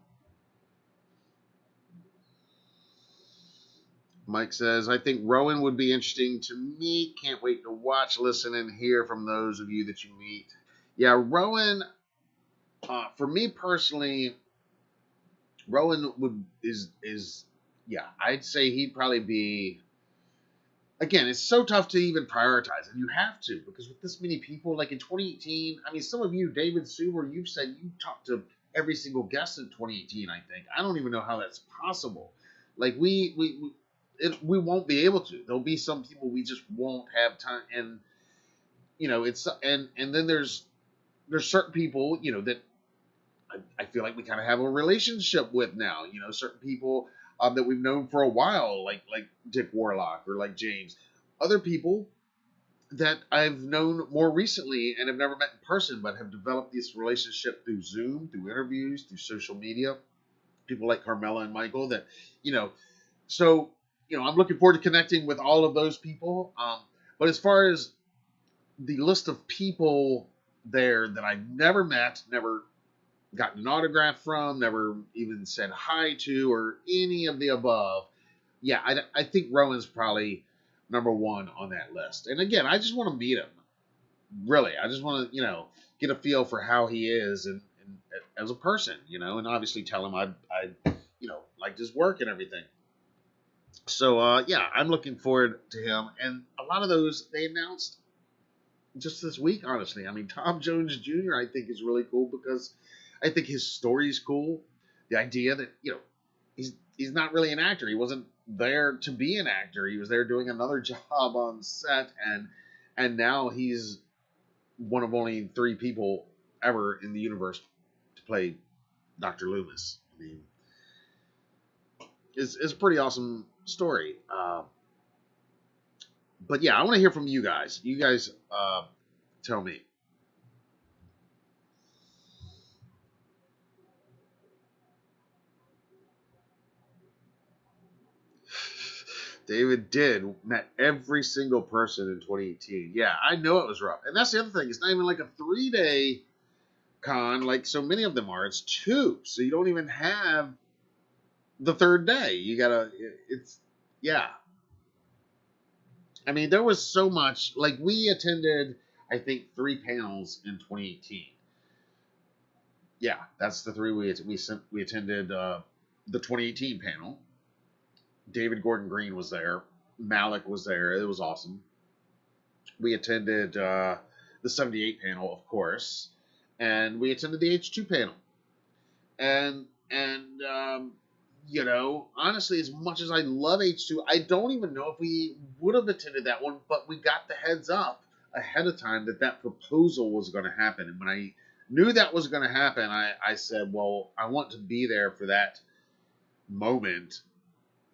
Mike says, I think Rowan would be interesting to meet. Can't wait to watch, listen, and hear from those of you that you meet. Yeah, Rowan, for me personally, Rowan yeah, I'd say he'd probably be, again, it's so tough to even prioritize, and you have to, because with this many people, like in 2018, I mean, some of you, David Suber, you've said you talked to every single guest in 2018, I think. I don't even know how that's possible. Like, we won't be able to. There'll be some people we just won't have time, and it's and then there's certain people that I feel like we kind of have a relationship with now. Certain people that we've known for a while, like Dick Warlock or like James. Other people that I've known more recently and have never met in person, but have developed this relationship through Zoom, through interviews, through social media. People like Carmela and Michael that so I'm looking forward to connecting with all of those people. But as far as the list of people there that I've never met, never gotten an autograph from, never even said hi to, or any of the above, yeah, I think Rowan's probably number one on that list. And again, I just want to meet him. Really, I just want to get a feel for how he is and as a person, and obviously tell him I liked his work and everything. So, yeah, I'm looking forward to him. And a lot of those they announced just this week, honestly. I mean, Tom Jones Jr., I think, is really cool because I think his story is cool. The idea that, he's not really an actor. He wasn't there to be an actor. He was there doing another job on set. And now he's one of only 3 people ever in the universe to play Dr. Loomis. I mean, it's a pretty awesome story. But yeah, I want to hear from you guys. You guys tell me. David met every single person in 2018. Yeah, I know it was rough. And that's the other thing. It's not even like a 3-day con like so many of them are. It's 2. So you don't even have the 3rd day. Yeah. I mean, there was so much. Like, we attended, I think, 3 panels in 2018. Yeah, that's the 3 we attended the 2018 panel. David Gordon Green was there. Malik was there. It was awesome. We attended the 78 panel, of course, and we attended the H2 panel. And you know, honestly, as much as I love H2, I don't even know if we would have attended that one, but we got the heads up ahead of time that that proposal was going to happen. And when I knew that was going to happen, I said, well, I want to be there for that moment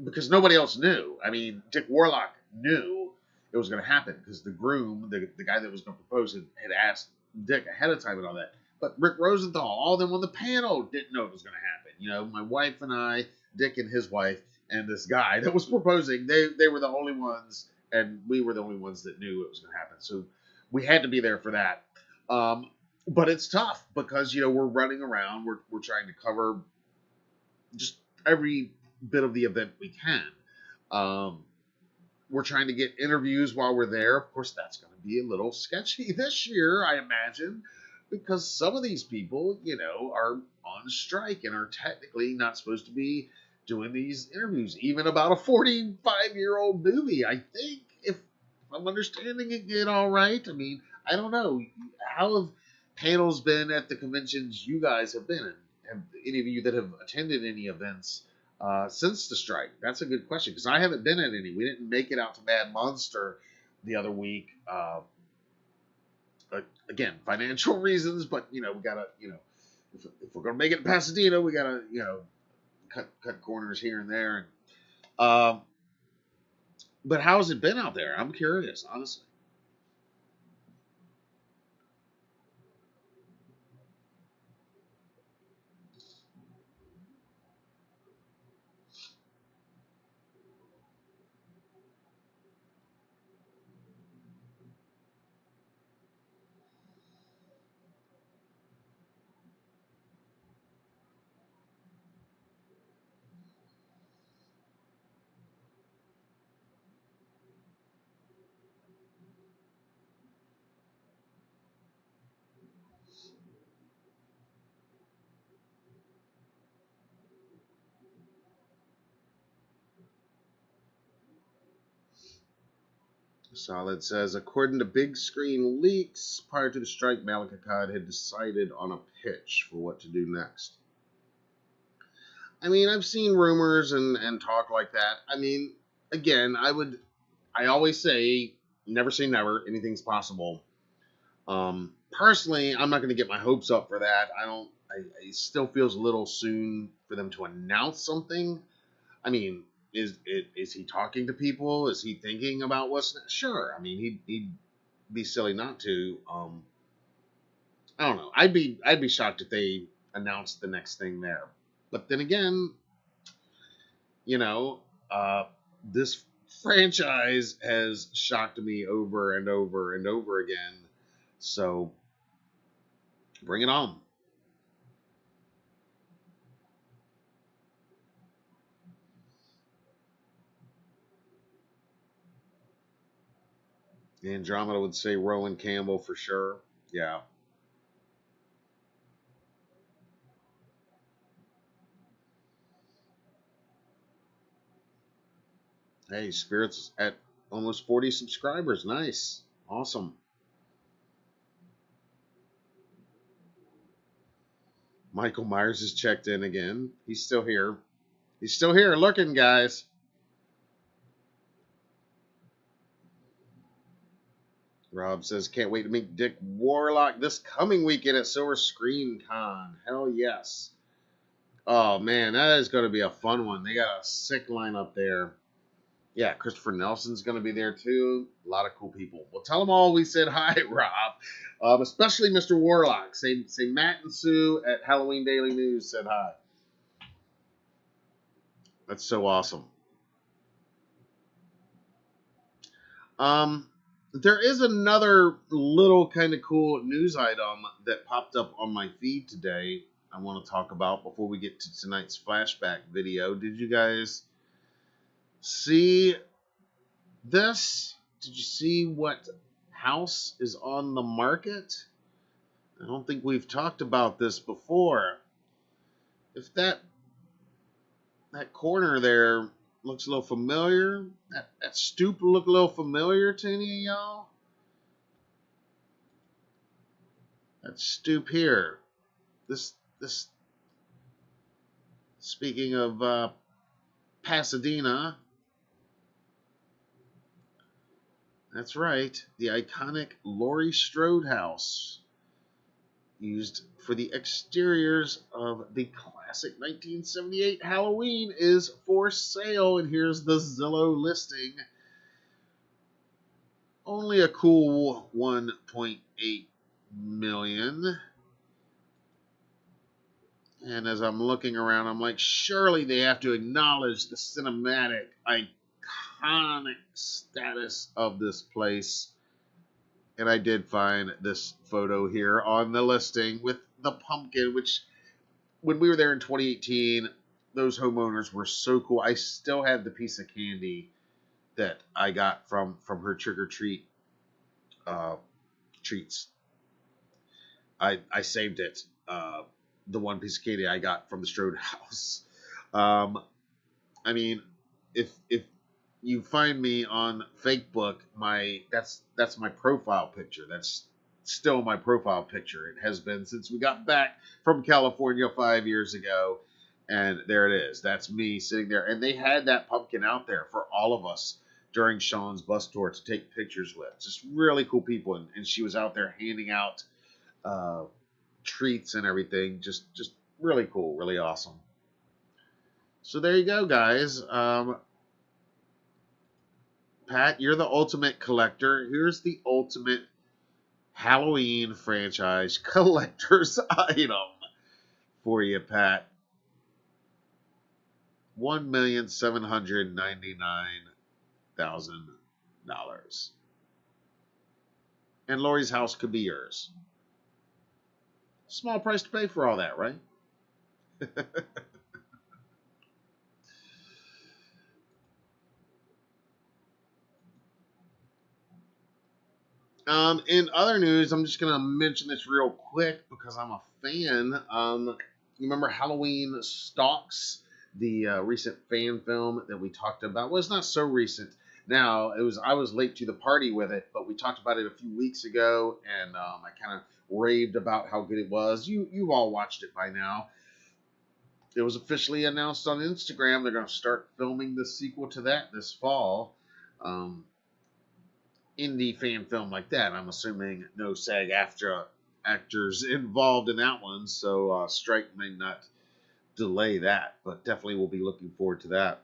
because nobody else knew. I mean, Dick Warlock knew it was going to happen because the groom, the guy that was going to propose, had asked Dick ahead of time and all that. But Rick Rosenthal, all of them on the panel didn't know it was going to happen. You know, my wife and I, Dick and his wife, and this guy that was proposing, they were the only ones, and we were the only ones that knew it was going to happen. So we had to be there for that. But it's tough because, you know, we're running around. We're trying to cover just every bit of the event we can. We're trying to get interviews while we're there. Of course, that's going to be a little sketchy this year, I imagine, because some of these people, you know, are on strike and are technically not supposed to be doing these interviews, even about a 45-year-old movie, I think, if I'm understanding it all right. I mean, I don't know. How have panels been at the conventions you guys have been in? Have any of you that have attended any events since the strike? That's a good question because I haven't been at any. We didn't make it out to Mad Monster the other week. Again, financial reasons, but you know we gotta, you know, if we're gonna make it to Pasadena, we gotta, you know, cut corners here and there. But how's it been out there? I'm curious, honestly. Solid says, according to big screen leaks, prior to the strike, Malekith had decided on a pitch for what to do next. I mean, I've seen rumors and talk like that. I mean, again, I always say, never say never. Anything's possible. Personally, I'm not going to get my hopes up for that. It still feels a little soon for them to announce something. I mean, is he talking to people? Is he thinking about what's next? Sure. I mean, he'd be silly not to. I don't know. I'd be shocked if they announced the next thing there. But then again, you know, this franchise has shocked me over and over and over again. So bring it on. Andromeda would say Rowan Campbell for sure. Yeah. Hey, Spirits at almost 40 subscribers. Nice. Awesome. Michael Myers is checked in again. He's still here. He's still here looking, guys. Rob says, can't wait to meet Dick Warlock this coming weekend at Silver Screen Con. Hell yes. Oh, man, that is going to be a fun one. They got a sick lineup there. Yeah, Christopher Nelson's going to be there too. A lot of cool people. Well, tell them all we said hi, Rob. Especially Mr. Warlock. Say Matt and Sue at Halloween Daily News said hi. That's so awesome. There is another little kind of cool news item that popped up on my feed today I want to talk about before we get to tonight's flashback video. Did you guys see this? Did you see what house is on the market? I don't think we've talked about this before. If that corner there looks a little familiar, that stoop look a little familiar to any of y'all? That stoop here. This speaking of Pasadena. That's right, the iconic Laurie Strode house, used for the exteriors of the classic 1978 Halloween, is for sale. And here's the Zillow listing. Only a cool 1.8 million. And as I'm looking around, I'm like, surely they have to acknowledge the cinematic, iconic status of this place. And I did find this photo here on the listing with the pumpkin, which when we were there in 2018, those homeowners were so cool. I still have the piece of candy that I got from her trick-or-treat treats. I saved it. The one piece of candy I got from the Strode house. I mean, if you find me on Facebook, that's my profile picture. That's still my profile picture. It has been since we got back from California 5 years ago, and there it is. That's me sitting there, and they had that pumpkin out there for all of us during Sean's bus tour to take pictures with. Just really cool people, and she was out there handing out treats and everything. Just really cool, really awesome. So there you go, guys. Pat, you're the ultimate collector. Here's the ultimate Halloween franchise collector's item for you, Pat. $1,799,000. And Laurie's house could be yours. Small price to pay for all that, right? In other news, I'm just going to mention this real quick because I'm a fan. You remember Halloween Stalks, the recent fan film that we talked about? Well, it's not so recent now. I was late to the party with it, but we talked about it a few weeks ago, and I kind of raved about how good it was. You've all watched it by now. It was officially announced on Instagram. They're going to start filming the sequel to that this fall. Indie fan film like that. I'm assuming no SAG-AFTRA actors involved in that one, so strike may not delay that, but definitely we'll be looking forward to that.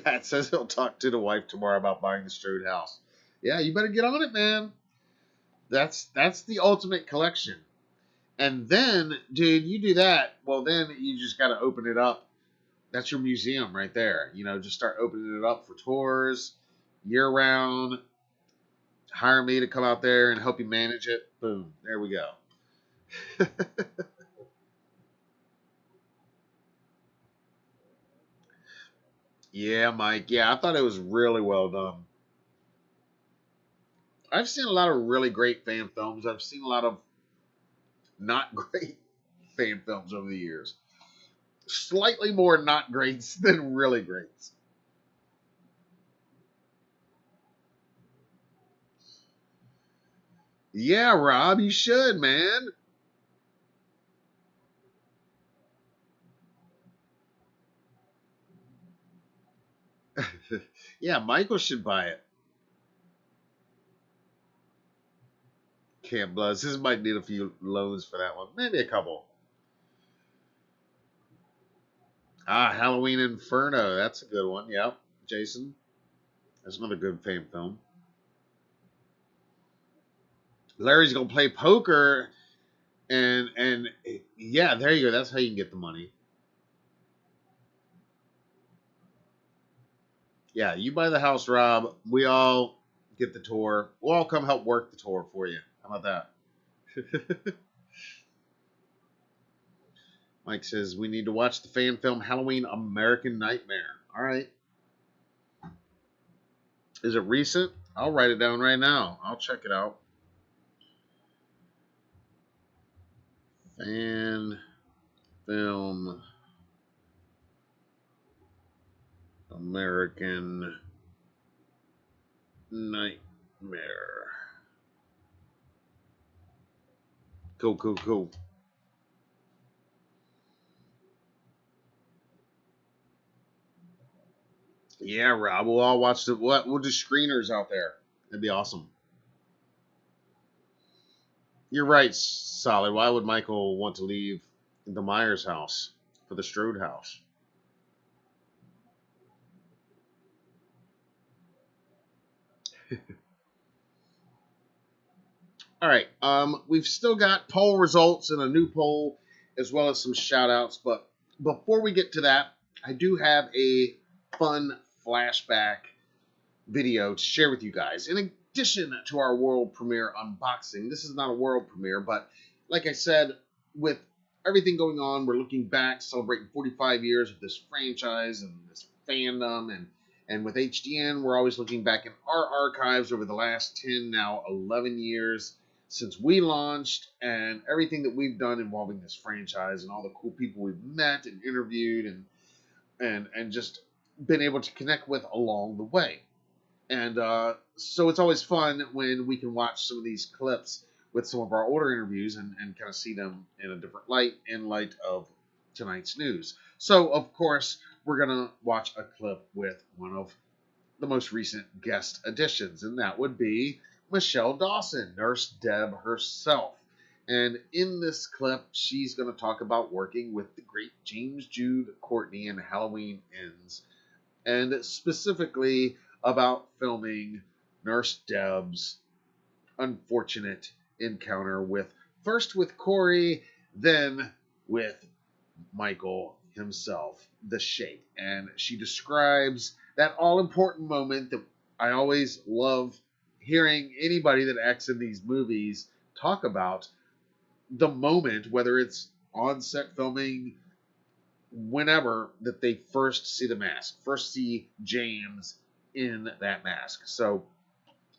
Pat says he'll talk to the wife tomorrow about buying the Strode house. Yeah, you better get on it, man. That's the ultimate collection. And then, dude, you do that, well, then you just got to open it up. That's your museum right there. Just start opening it up for tours year-round. Hire me to come out there and help you manage it. Boom. There we go. Yeah, Mike. Yeah, I thought it was really well done. I've seen a lot of really great fan films. I've seen a lot of not great fan films over the years. Slightly more not greats than really greats. Yeah, Rob, you should, man. Yeah, Michael should buy it. Camp Bloods. This might need a few loans for that one. Maybe a couple. Halloween Inferno. That's a good one. Yep. Jason. That's another good fan film. Larry's gonna play poker, and yeah, there you go. That's how you can get the money. Yeah, you buy the house, Rob. We all get the tour. We'll all come help work the tour for you. How about that? Mike says we need to watch the fan film Halloween American Nightmare. All right. Is it recent? I'll write it down right now. I'll check it out. Fan film American Nightmare. Cool. Yeah, Rob. We'll all watch the. We'll do screeners out there. It'd be awesome. You're right, Solid. Why would Michael want to leave the Myers house for the Strode house? All right. We've still got poll results and a new poll, as well as some shout outs. But before we get to that, I do have a fun flashback video to share with you guys. In addition to our world premiere unboxing, this is not a world premiere, but like I said, with everything going on, we're looking back, celebrating 45 years of this franchise and this fandom, and with HDN, we're always looking back in our archives over the last 10, now 11 years since we launched, and everything that we've done involving this franchise, and all the cool people we've met and interviewed, and just been able to connect with along the way. And so it's always fun when we can watch some of these clips with some of our older interviews and kind of see them in a different light in light of tonight's news. So, of course, we're going to watch a clip with one of the most recent guest additions, and that would be Michele Dawson, Nurse Deb herself. And in this clip, she's going to talk about working with the great James Jude Courtney in Halloween Ends, and specifically about filming Nurse Deb's unfortunate encounter first with Corey, then with Michael himself, the Shape. And she describes that all-important moment that I always love hearing anybody that acts in these movies talk about, the moment, whether it's on set filming, whenever, that they first see the mask, first see James in that mask. So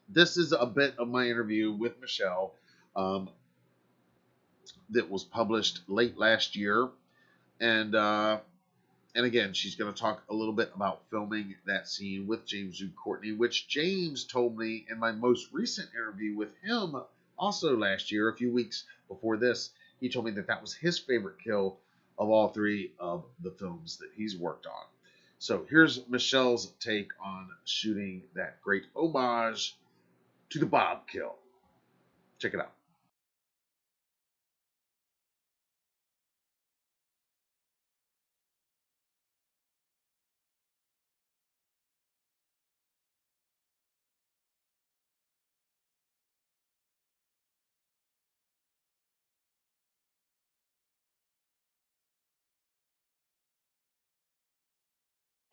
this is a bit of my interview with Michele that was published late last year, and again, she's going to talk a little bit about filming that scene with James Jude Courtney, which James told me in my most recent interview with him, also last year, a few weeks before this. He told me that that was his favorite kill of all three of the films that he's worked on. So here's Michele's take on shooting that great homage to the Bob kill. Check it out.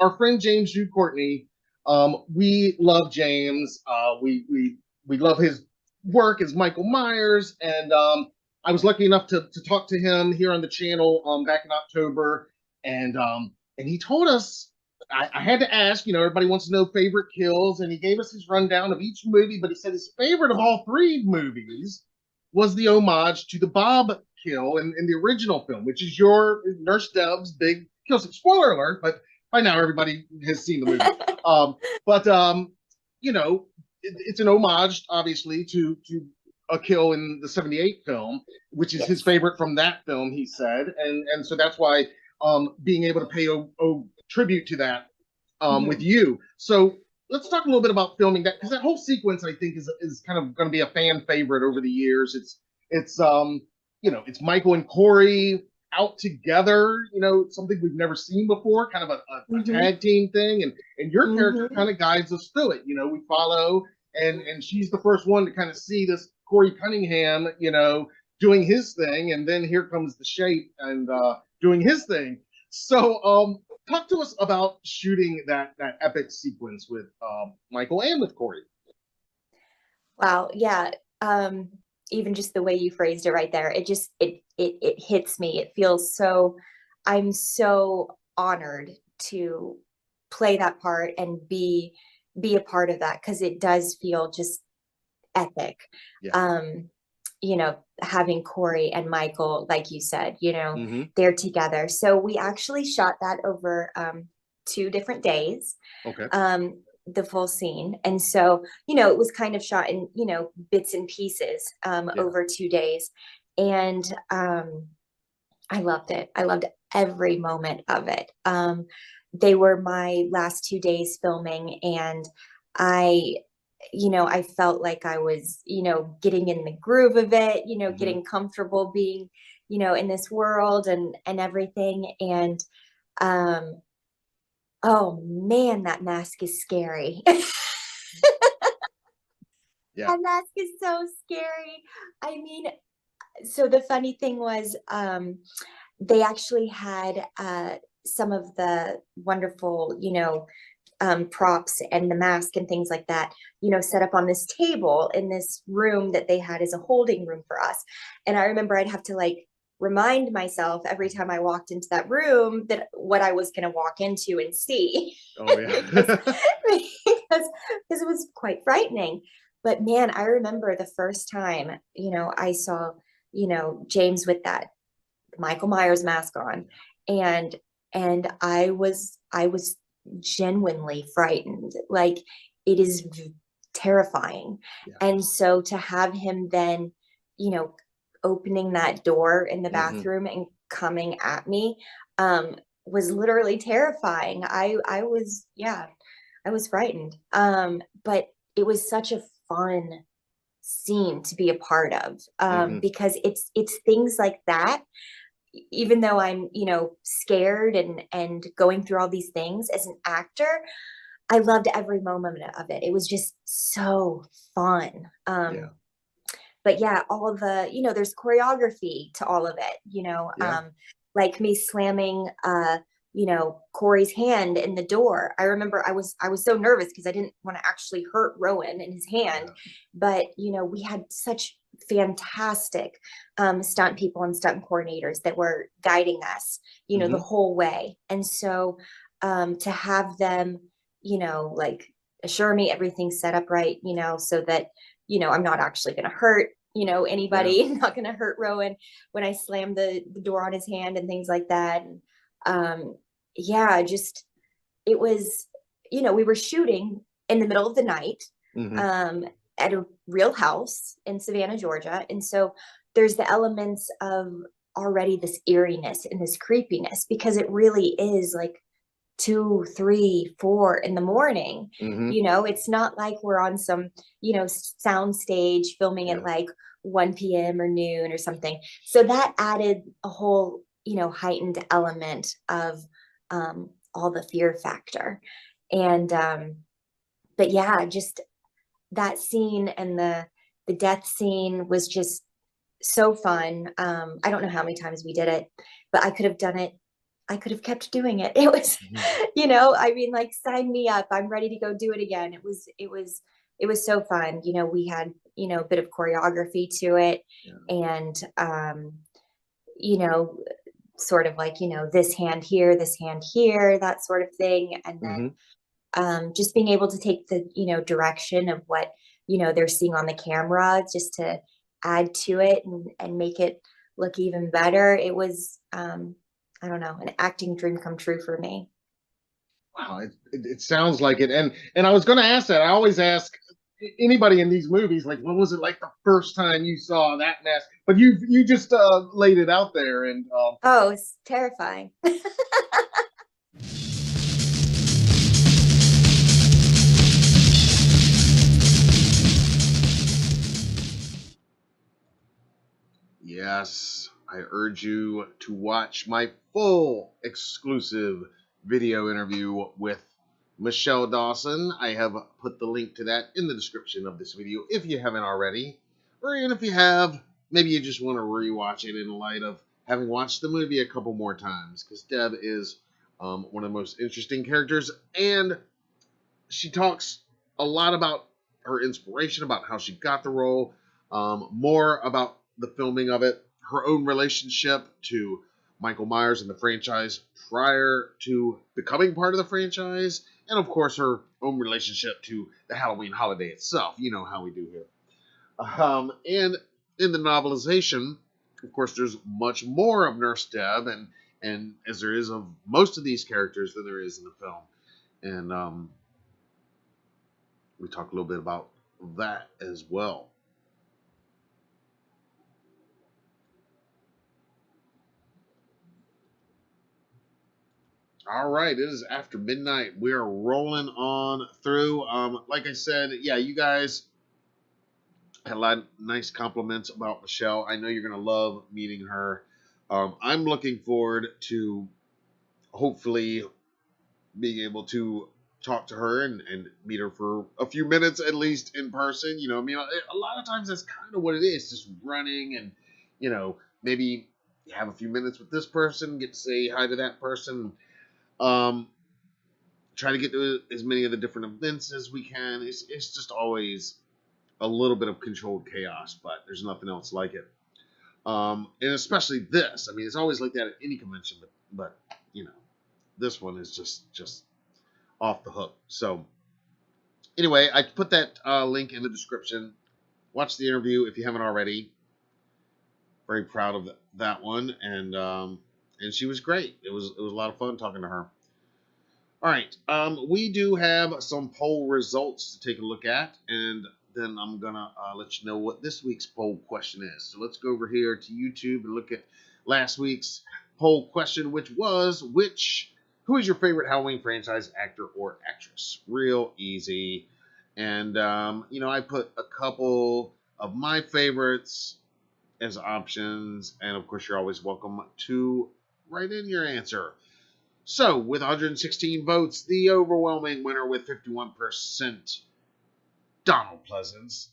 Our friend James Jude Courtney, we love James. We love his work as Michael Myers, and I was lucky enough to talk to him here on the channel back in October, and he told us. I had to ask, everybody wants to know favorite kills, and he gave us his rundown of each movie, but he said his favorite of all three movies was the homage to the Bob kill in the original film, which is your Nurse Deb's big kill. Spoiler alert, but by now everybody has seen the movie. But it's an homage, obviously, to a kill in the '78 film, which is his favorite from that film. He said, and so that's why being able to pay tribute to that with you. So let's talk a little bit about filming that, because that whole sequence, I think, is kind of going to be a fan favorite over the years. It's it's Michael and Corey out together, something we've never seen before, kind of a tag team thing, and your character kind of guides us through it. We follow, and she's the first one to kind of see this Corey Cunningham, doing his thing, and then here comes the Shape and doing his thing. So talk to us about shooting that epic sequence with Michael and with Corey. Wow, yeah. Even just the way you phrased it right there, it hits me. It feels so, I'm so honored to play that part and be a part of that, because it does feel just epic. Yeah. Having Corey and Michael, like you said, they're together. So we actually shot that over 2 different days. Okay. The full scene. And so, it was kind of shot in, bits and pieces over 2 days. And I loved it. I loved every moment of it. they were my last 2 days filming, and I, I felt like I was, getting in the groove of it, Hmm. getting comfortable being, in this world and everything. And um, oh man, that mask is scary. Yeah. That mask is so scary. I mean, so the funny thing was, they actually had some of the wonderful, props and the mask and things like that, set up on this table in this room that they had as a holding room for us. And I remember I'd have to like remind myself every time I walked into that room that what I was going to walk into and see. Oh because, yeah. because it was quite frightening. But man, I remember the first time, I saw, James with that Michael Myers mask on, and I was genuinely frightened. Like, it is terrifying. Yeah. And so to have him then, you know, opening that door in the Hmm. bathroom and coming at me, was literally terrifying. I was, yeah, I was frightened. But it was such a fun scene to be a part of, Hmm. because it's things like that. Even though I'm, scared and going through all these things as an actor, I loved every moment of it. It was just so fun. Yeah. But yeah, all the, there's choreography to all of it, Yeah. like me slamming, Corey's hand in the door. I remember I was so nervous because I didn't want to actually hurt Rowan in his hand. Yeah. But, we had such fantastic stunt people and stunt coordinators that were guiding us, the Hmm. whole way. And so to have them, like assure me everything's set up right, so that I'm not actually going to hurt, Yeah. anybody, not going to hurt Rowan when I slam the door on his hand and things like that. And, yeah, just, it was, we were shooting in the middle of the night, Hmm. um, at a real house in Savannah, Georgia. And so there's the elements of already this eeriness and this creepiness, because it really is like 2, 3, 4 in the morning. Hmm. It's not like we're on some, sound stage filming at Yeah. like 1 p.m. or noon or something. So that added a whole, heightened element of all the fear factor. And but yeah, just that scene and the death scene was just so fun. I don't know how many times we did it, but I could have done it. I could have kept doing it. It was, Hmm. I mean, like, sign me up. I'm ready to go do it again. It was so fun. We had, a bit of choreography to it, Yeah. and, you know, sort of like, this hand here, that sort of thing. And then Hmm. just being able to take the, direction of what, they're seeing on the camera, just to add to it and make it look even better. It was, I don't know, an acting dream come true for me. Wow, it sounds like it. And I was going to ask that. I always ask anybody in these movies, like, what was it like the first time you saw that mask? But you just laid it out there, and Oh, it's terrifying. yes, I urge you to watch my full exclusive video interview with Michele Dawson. I have put the link to that in the description of this video if you haven't already. Or even if you have, maybe you just want to rewatch it in light of having watched the movie a couple more times. Because Deb is one of the most interesting characters, and she talks a lot about her inspiration, about how she got the role, more about the filming of it, her own relationship to Michael Myers and the franchise prior to becoming part of the franchise, and of course her own relationship to the Halloween holiday itself. You know how we do here. And in the novelization, of course, there's much more of Nurse Deb, and as there is of most of these characters than there is in the film. And we talk a little bit about that as well. All right, it is after midnight. We are rolling on through. Like I said, yeah, you guys had a lot of nice compliments about Michele. I know you're gonna love meeting her. I'm looking forward to hopefully being able to talk to her and meet her for a few minutes at least in person. You know, I mean, a lot of times that's kind of what it is, just running and, you know, maybe have a few minutes with this person, get to say hi to that person. Um, Try to get to as many of the different events as we can. It's just always a little bit of controlled chaos, but there's nothing else like it. And especially this. I mean, it's always like that at any convention, but you know, this one is just off the hook. So anyway, I put that link in the description. Watch the interview if you haven't already. Very proud of that one, and she was great. It was a lot of fun talking to her. All right, we do have some poll results to take a look at, and then I'm gonna let you know what this week's poll question is. So let's go over here to YouTube and look at last week's poll question, which was who is your favorite Halloween franchise actor or actress? Real easy, and you know, I put a couple of my favorites as options, and of course, you're always welcome to write in your answer. So, with 116 votes, the overwhelming winner with 51%, Donald Pleasance.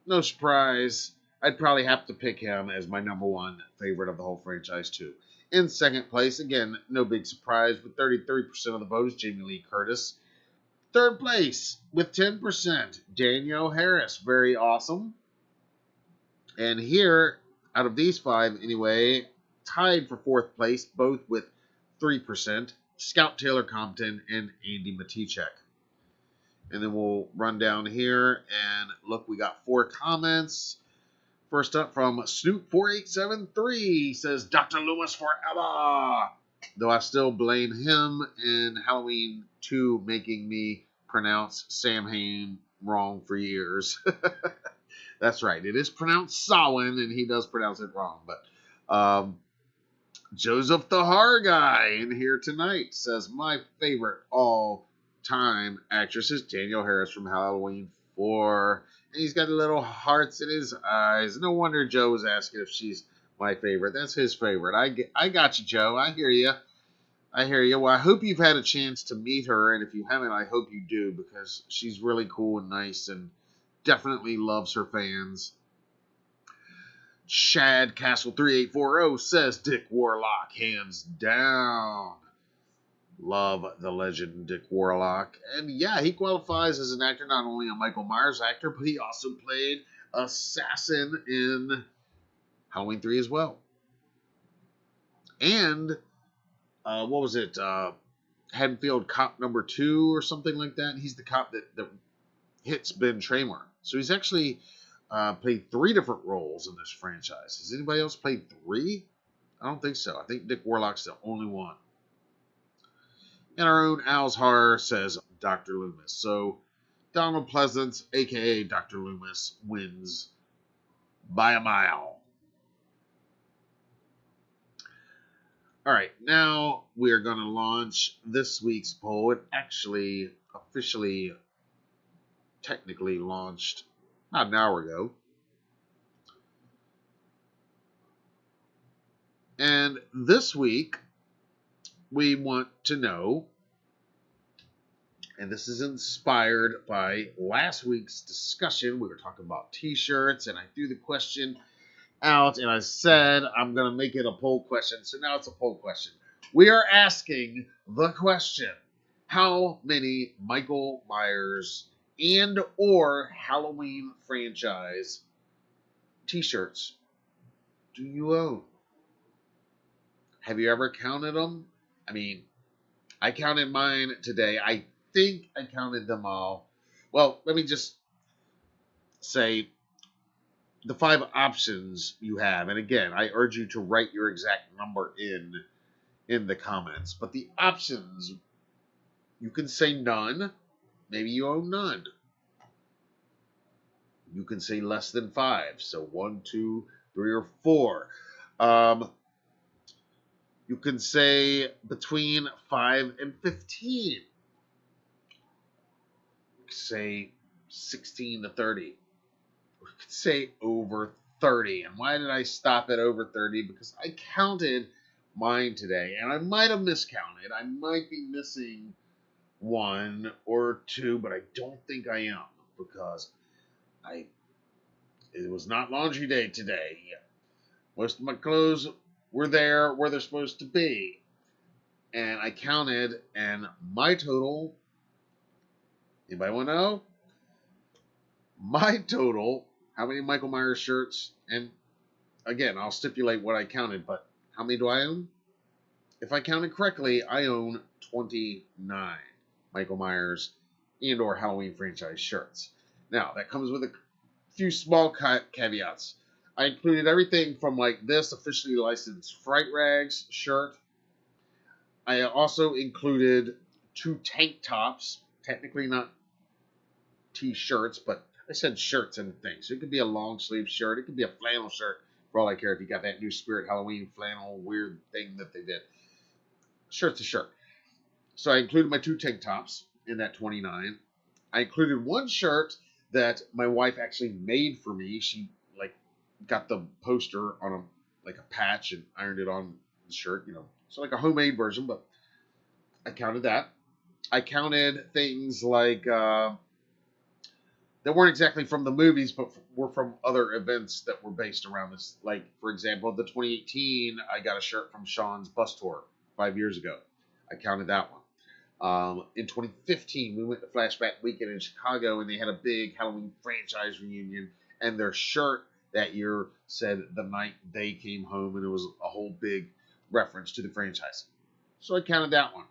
No surprise, I'd probably have to pick him as my number one favorite of the whole franchise, too. In second place, again, no big surprise, with 33% of the votes, Jamie Lee Curtis. Third place, with 10%, Danielle Harris. Very awesome. And here, out of these five anyway, tied for fourth place, both with 3%, Scout Taylor Compton and Andy Matichek. And then we'll run down here and look, we got 4 comments. First up from Snoop4873 says, Dr. Loomis forever. Though I still blame him in Halloween 2 making me pronounce Sam Hain wrong for years. That's right. It is pronounced Samhain, and he does pronounce it wrong. But Joseph the Horror Guy in here tonight says, my favorite all-time actress is Danielle Harris from Halloween 4. And he's got little hearts in his eyes. No wonder Joe was asking if she's my favorite. That's his favorite. I got you, Joe. I hear you. I hear you. Well, I hope you've had a chance to meet her, and if you haven't, I hope you do, because she's really cool and nice and definitely loves her fans. Shad Castle 3840 says Dick Warlock, hands down. Love the legend Dick Warlock. And yeah, he qualifies as an actor, not only a Michael Myers actor, but he also played Assassin in Halloween 3 as well. And, what was it? Haddonfield Cop number 2 or something like that. He's the cop that hits Ben Tramer. So he's actually played 3 different roles in this franchise. Has anybody else played 3? I don't think so. I think Dick Warlock's the only one. And our own Al's Horror says Dr. Loomis. So Donald Pleasance, a.k.a. Dr. Loomis, wins by a mile. All right, now we are going to launch this week's poll. It actually officially, technically launched about an hour ago. And this week, we want to know, and this is inspired by last week's discussion. We were talking about t-shirts, and I threw the question out, and I said I'm going to make it a poll question. So now it's a poll question. We are asking the question, how many Michael Myers and or Halloween franchise t-shirts do you own? Have you ever counted them? I mean, I counted mine today. I think I counted them all. Well, let me just say the 5 options you have. And again, I urge you to write your exact number in the comments. But the options, you can say none. Maybe you own none. You can say less than 5. So 1, 2, 3, or 4. You can say between 5 and 15. You can say 16 to 30. You could say over 30. And why did I stop at over 30? Because I counted mine today, and I might have miscounted. I might be missing one or two, but I don't think I am, because it was not laundry day today. Most of my clothes were there where they're supposed to be. And I counted, and my total, anybody want to know? My total, how many Michael Myers shirts, and again, I'll stipulate what I counted, but how many do I own? If I counted correctly, I own 29 Michael Myers and or Halloween franchise shirts. Now, that comes with a few small caveats. I included everything from like this officially licensed Fright Rags shirt. I also included 2 tank tops, technically not t-shirts, but I said shirts and things. So it could be a long sleeve shirt. It could be a flannel shirt, for all I care, if you got that new Spirit Halloween flannel weird thing that they did. Shirt's a shirt. So I included my 2 tank tops in that 29. I included one shirt that my wife actually made for me. She like got the poster on a patch and ironed it on the shirt, So like a homemade version, but I counted that. I counted things like that weren't exactly from the movies, but were from other events that were based around this. Like, for example, the 2018, I got a shirt from Sean's bus tour 5 years ago. I counted that one. In 2015, we went to Flashback weekend in Chicago, and they had a big Halloween franchise reunion, and their shirt that year said the night they came home, and it was a whole big reference to the franchise. So I counted that one.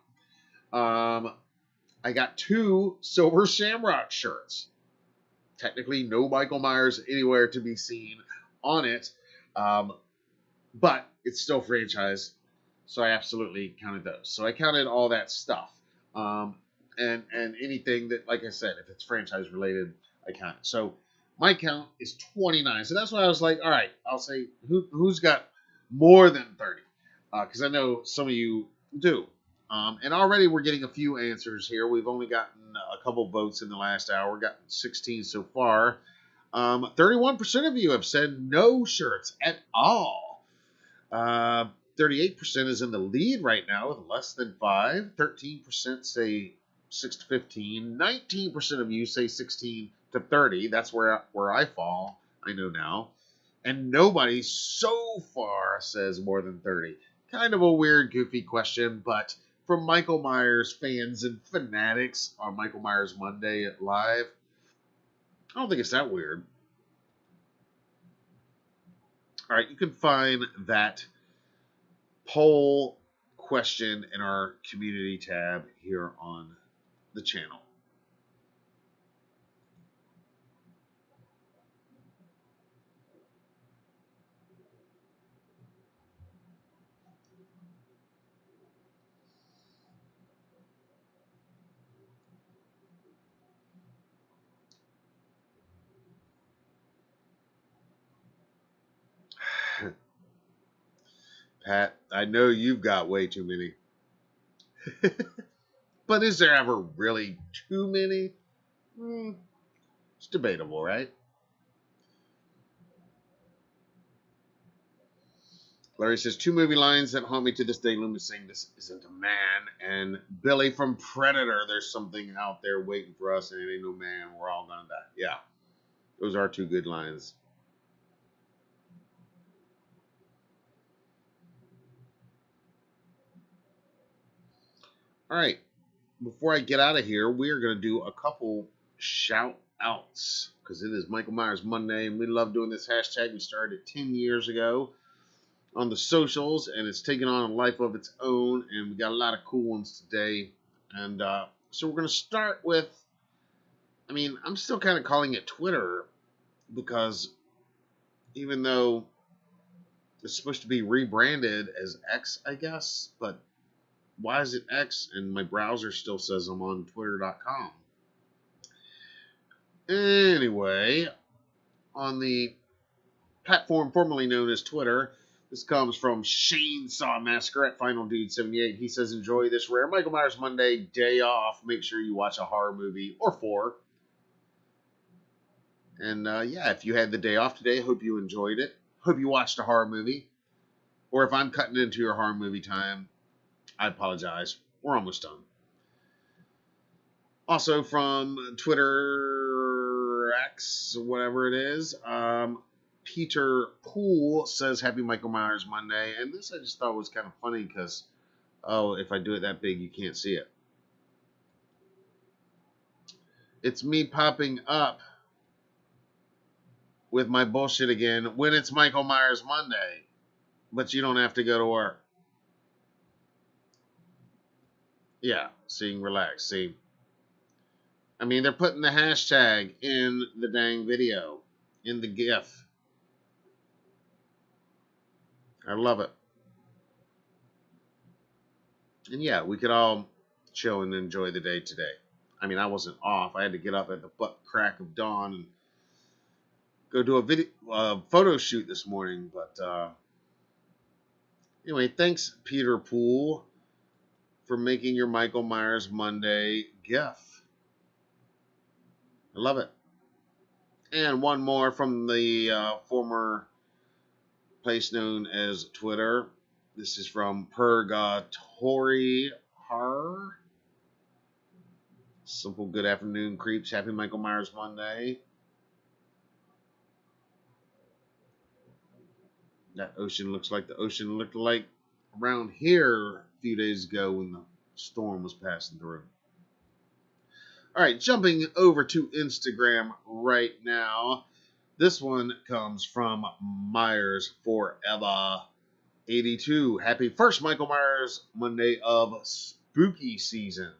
I got 2 Silver Shamrock shirts. Technically, no Michael Myers anywhere to be seen on it, but it's still franchise, so I absolutely counted those. So I counted all that stuff. And anything that, like I said, if it's franchise related, I count it. So my count is 29. So that's why I was like, all right, I'll say who's got more than 30, because I know some of you do. And already we're getting a few answers here. We've only gotten a couple votes in the last hour. We've gotten 16 so far. 31% of you have said no shirts at all. 38% is in the lead right now with less than 5. 13% say 6 to 15. 19% of you say 16 to 30. That's where I fall. I know now. And nobody so far says more than 30. Kind of a weird, goofy question, but from Michael Myers fans and fanatics on Michael Myers Monday Live, I don't think it's that weird. All right, you can find that poll question in our community tab here on the channel. Pat, I know you've got way too many. But is there ever really too many? It's debatable, right? Laurie says, 2 movie lines that haunt me to this day. Loomis saying this isn't a man. And Billy from Predator, there's something out there waiting for us, and it ain't no man. We're all gonna die. Yeah, those are 2 good lines. All right, before I get out of here, we are going to do a couple shout outs because it is Michael Myers Monday, and we love doing this hashtag. We started 10 years ago on the socials, and it's taken on a life of its own, and we got a lot of cool ones today. And so we're going to start with, I'm still kind of calling it Twitter because even though it's supposed to be rebranded as X, I guess, but why is it X? And my browser still says I'm on twitter.com. Anyway, on the platform formerly known as Twitter, This comes from Chainsaw Massacre at Final Dude 78. He says, enjoy this rare Michael Myers Monday day off. Make sure you watch a horror movie or 4. And yeah, if you had the day off today, hope you enjoyed it. Hope you watched a horror movie. Or if I'm cutting into your horror movie time, I apologize. We're almost done. Also from Twitter X, whatever it is, Peter Poole says, Happy Michael Myers Monday. And this I just thought was kind of funny because, oh, if I do it that big, you can't see it. It's me popping up with my bullshit again when it's Michael Myers Monday. But you don't have to go to work. Yeah, seeing relax. See, I mean, they're putting the hashtag in the dang video, in the GIF. I love it. And yeah, we could all chill and enjoy the day today. I mean, I wasn't off. I had to get up at the butt crack of dawn and go do a photo shoot this morning. But anyway, thanks, Peter Poole, for making your Michael Myers Monday GIF. I love it. And one more from the former place known as Twitter. This is from Purgatory Horror. Simple good afternoon, creeps. Happy Michael Myers Monday. That ocean looks like the ocean looked like around here a few days ago when the storm was passing through. All right, jumping over to Instagram right now. This one comes from Myers Forever 82. Happy first Michael Myers Monday of spooky season.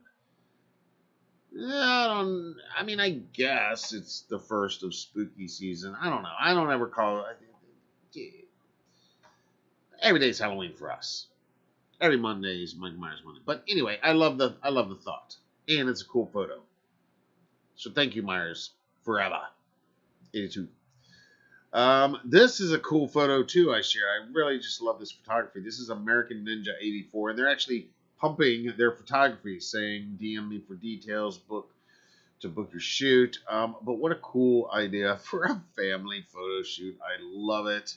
Yeah, I guess it's the first of spooky season. I don't know. I don't ever call it. Every day's Halloween for us. Every Monday is Michael Myers Monday. But anyway, I love the thought, and it's a cool photo. So thank you, Myers Forever 82. This is a cool photo too. I share. I really just love this photography. This is American Ninja 84, and they're actually pumping their photography, saying DM me for details, book your shoot. But what a cool idea for a family photo shoot. I love it.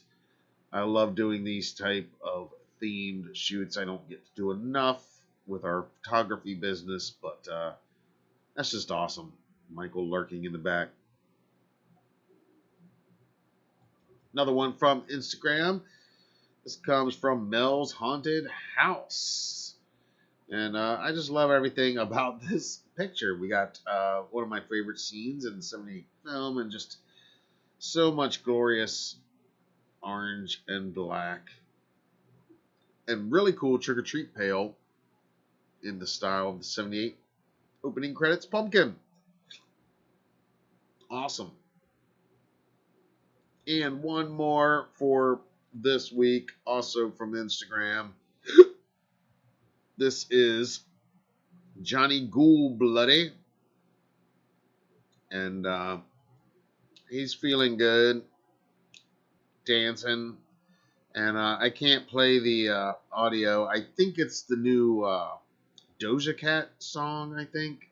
I love doing these type of themed shoots. I don't get to do enough with our photography business, but that's just awesome. Michael lurking in the back. Another one from Instagram. This comes from Mel's Haunted House. And I just love everything about this picture. We got one of my favorite scenes in the 78 film, and just so much glorious orange and black. And really cool trick-or-treat pail in the style of the 78 opening credits pumpkin. Awesome. And one more for this week, also from Instagram. This is Johnny Ghoul Bloody. And he's feeling good, dancing. And I can't play the audio. I think it's the new Doja Cat song, I think.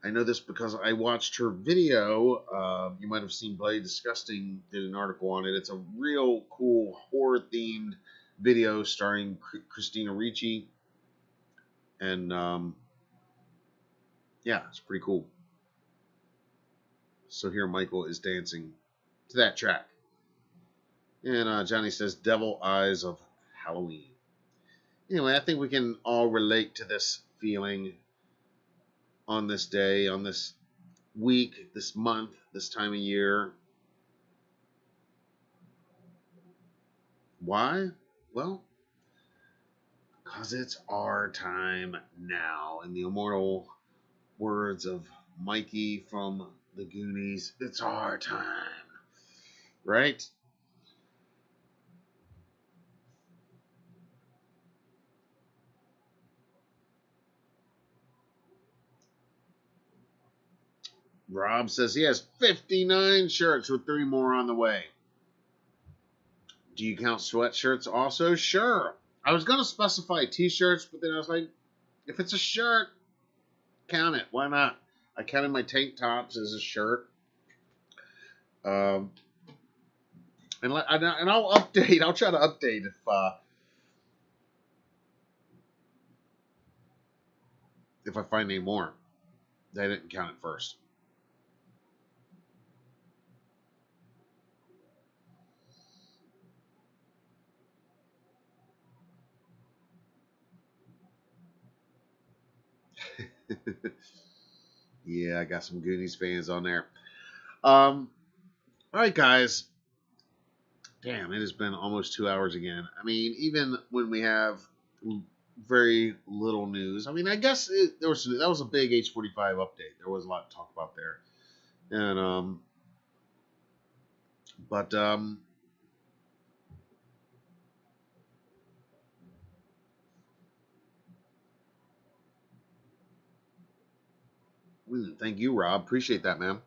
I know this because I watched her video. You might have seen Bloody Disgusting did an article on it. It's a real cool horror-themed video starring Christina Ricci. And, yeah, it's pretty cool. So here Michael is dancing to that track. And Johnny says, Devil Eyes of Halloween. Anyway, I think we can all relate to this feeling on this day, on this week, this month, this time of year. Why? Well, because it's our time now. In the immortal words of Mikey from the Goonies, it's our time. Right? Rob says he has 59 shirts with 3 more on the way. Do you count sweatshirts also? Sure. I was going to specify t-shirts, but then I was like, if it's a shirt, count it. Why not? I counted my tank tops as a shirt. And I'll update. I'll try to update if I find any more. They didn't count it first. Yeah, I got some Goonies fans on there. All right, guys. Damn, it has been almost 2 hours again. I mean, even when we have very little news, I mean, I guess that was a big H45 update. There was a lot to talk about there, and but thank you, Rob. Appreciate that, man.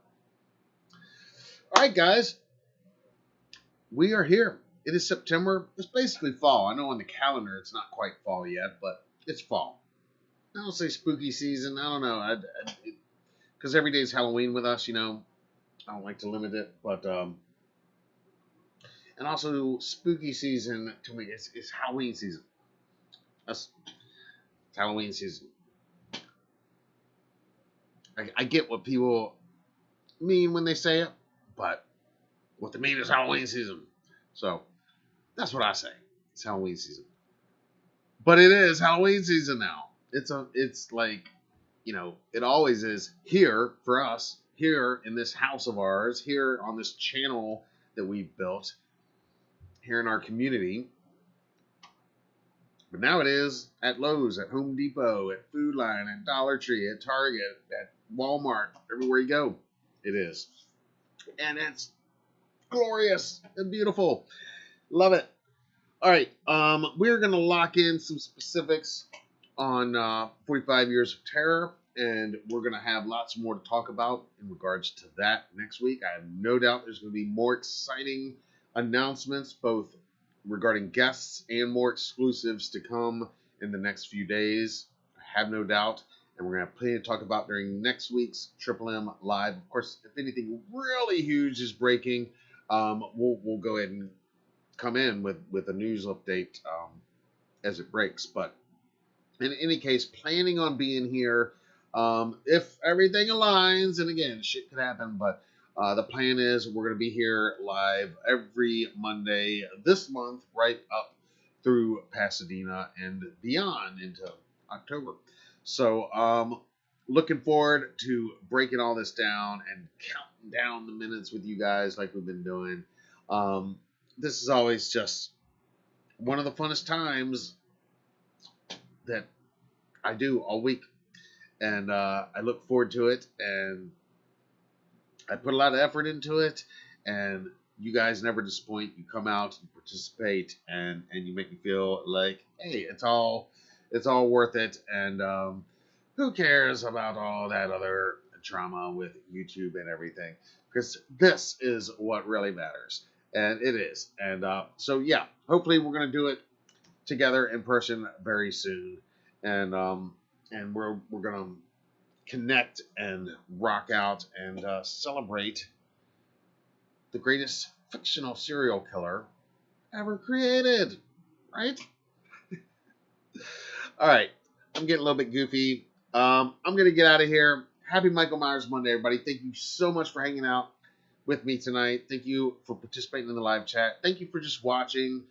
All right, guys. We are here. It is September. It's basically fall. I know on the calendar it's not quite fall yet, but it's fall. I don't say spooky season. I don't know. Because every day is Halloween with us, you know. I don't like to limit it, but and also spooky season to me is Halloween season. It's Halloween season. I get what people mean when they say it, but what they mean is Halloween season. So that's what I say. It's Halloween season. But it is Halloween season now. It's like, you know, it always is here for us, here in this house of ours, here on this channel that we've built, here in our community. But now it is at Lowe's, at Home Depot, at Food Line, at Dollar Tree, at Target, at Walmart, everywhere you go, it is. And it's glorious and beautiful. Love it. All right, we're going to lock in some specifics on 45 Years of Terror, and we're going to have lots more to talk about in regards to that next week. I have no doubt there's going to be more exciting announcements, both regarding guests and more exclusives to come in the next few days. I have no doubt, and we're going to have plenty to talk about during next week's Triple M Live. Of course, if anything really huge is breaking, we'll go ahead and come in with a news update as it breaks. But in any case, planning on being here if everything aligns, and again, shit could happen, but the plan is we're going to be here live every Monday this month, right up through Pasadena and beyond into October. So looking forward to breaking all this down and counting down the minutes with you guys like we've been doing. This is always just one of the funnest times that I do all week. And I look forward to it, and I put a lot of effort into it, and you guys never disappoint. You come out, you participate, and you make me feel like, hey, it's all worth it. And who cares about all that other drama with YouTube and everything? Because this is what really matters, and it is. And so yeah, hopefully we're gonna do it together in person very soon, and we're gonna connect and rock out and celebrate the greatest fictional serial killer ever created, right? All right, I'm getting a little bit goofy. I'm gonna get out of here. Happy Michael Myers Monday, everybody. Thank you so much for hanging out with me tonight. Thank you for participating in the live chat. Thank you for just watching.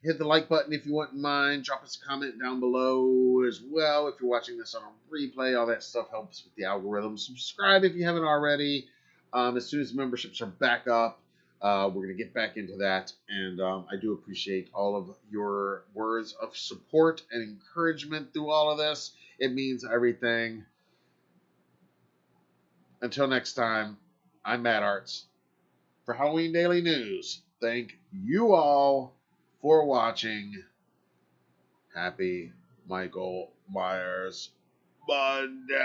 Hit the like button if you wouldn't mind. Drop us a comment down below as well if you're watching this on a replay. All that stuff helps with the algorithm. Subscribe if you haven't already. As soon as memberships are back up, we're going to get back into that. And I do appreciate all of your words of support and encouragement through all of this. It means everything. Until next time, I'm Matt Arts for Halloween Daily News. Thank you all for watching. Happy Michael Myers Monday.